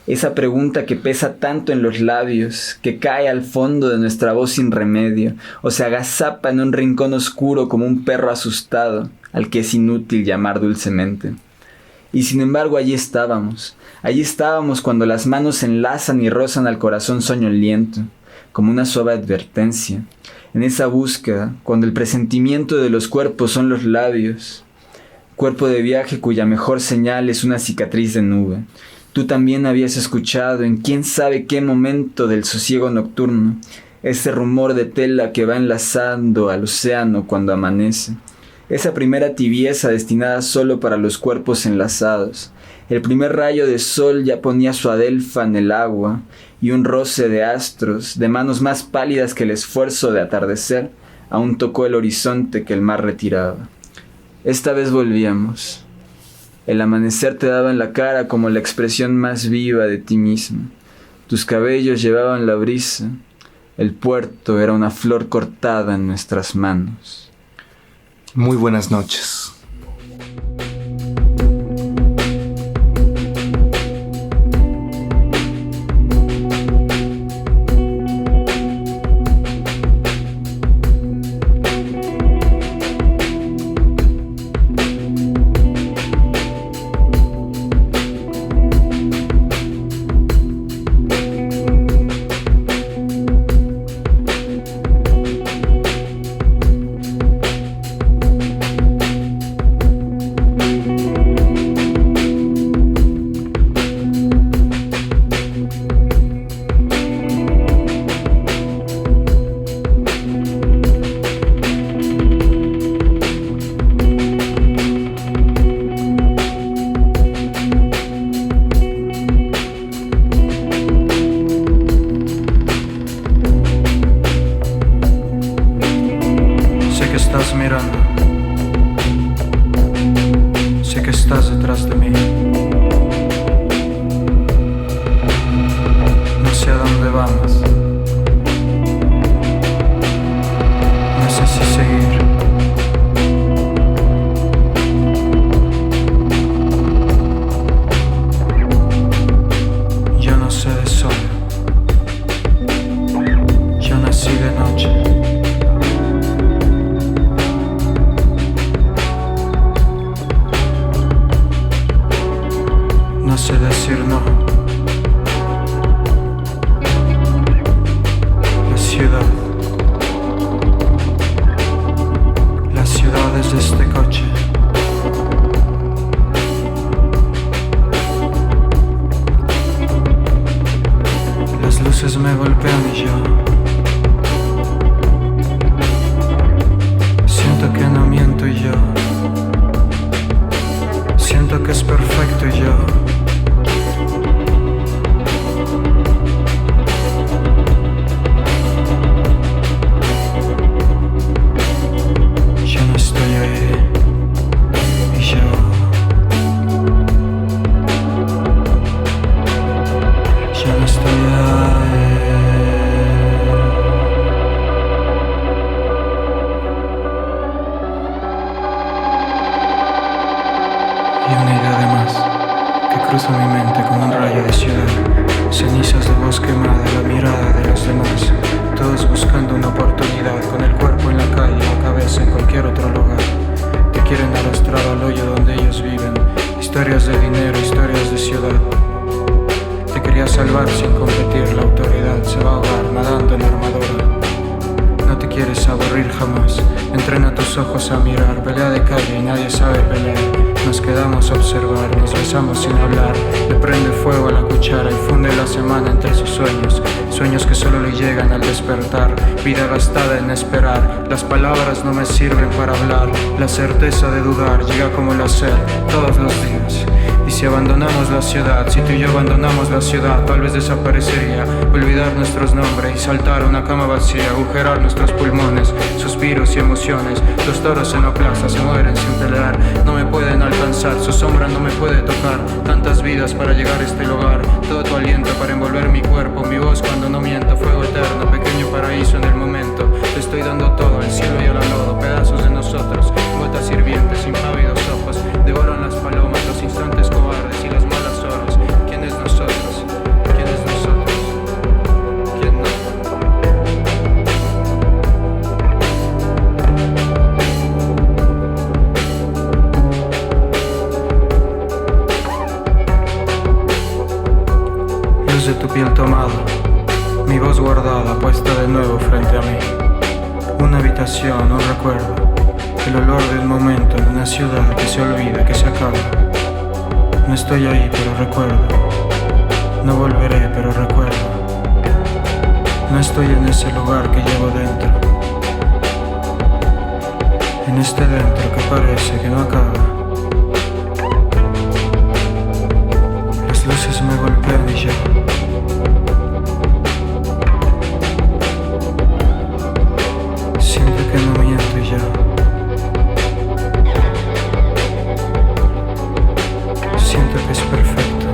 Speaker 1: Esa pregunta que pesa tanto en los labios, que cae al fondo de nuestra voz sin remedio, o se agazapa en un rincón oscuro como un perro asustado, al que es inútil llamar dulcemente. Y sin embargo allí estábamos cuando las manos se enlazan y rozan al corazón soñoliento, como una suave advertencia, en esa búsqueda, cuando el presentimiento de los cuerpos son los labios, cuerpo de viaje cuya mejor señal es una cicatriz de nube. Tú también habías escuchado en quién sabe qué momento del sosiego nocturno ese rumor de tela que va enlazando al océano cuando amanece, esa primera tibieza destinada solo para los cuerpos enlazados. El primer rayo de sol ya ponía su adelfa en el agua y un roce de astros, de manos más pálidas que el esfuerzo de atardecer, aún tocó el horizonte que el mar retiraba. Esta vez volvíamos. El amanecer te daba en la cara como la expresión más viva de ti mismo. Tus cabellos llevaban la brisa. El puerto era una flor cortada en nuestras manos.
Speaker 2: Muy buenas noches.
Speaker 4: ya no estoy ahí. Y una idea de más que cruza mi mente como un rayo de ciudad. Cenizas de voz quemada, la mirada de los demás. Todos buscando una oportunidad, con el cuerpo en la calle, la cabeza en cualquier otro lugar. Te quieren arrastrar al hoyo donde ellos viven. Historias de dinero, historias de ciudad. Te quería salvar sin competir, la autoridad se va a ahogar nadando en armadura. No te quieres aburrir jamás, entrena tus ojos a mirar. Pelea de calle y nadie sabe pelear. Nos quedamos a observar, nos besamos sin hablar. Le prende fuego a la cuchara y funde la semana entre sus sueños. Sueños que solo le llegan al despertar. Vida gastada en esperar. Las palabras no me sirven para hablar. La certeza de dudar llega como la sed todos los días. Y si abandonamos la ciudad, si tú y yo abandonamos la ciudad, tal vez desaparecería. Olvidar nuestros nombres y saltar a una cama vacía. Agujerar nuestros pulmones, suspiros y emociones. Los toros en la plaza se mueren sin pelear. No me pueden alcanzar, su sombra no me puede tocar. Tantas vidas para llegar a este lugar. Todo tu aliento para envolver mi cuerpo. Mi voz cuando no miento, fuego eterno. Pequeño paraíso en el momento. Te estoy dando todo, el cielo y el lodo. Pedazos de nosotros, gotas hirvientes, impávidos ojos. Devoran las palomas, los instantes cobardes y las malas horas. ¿Quién es nosotros? ¿Quién es nosotros? ¿Quién no? Luz de tu piel tomada, mi voz guardada, puesta de nuevo frente a mí. Una habitación, un recuerdo. El olor del momento en una ciudad que se olvida, que se acaba. No estoy ahí, pero recuerdo. No volveré, pero recuerdo. No estoy en ese lugar que llevo dentro. En este dentro que parece que no acaba. Las luces me golpean y ya. Siento que no miento y ya. Siento que es perfecto.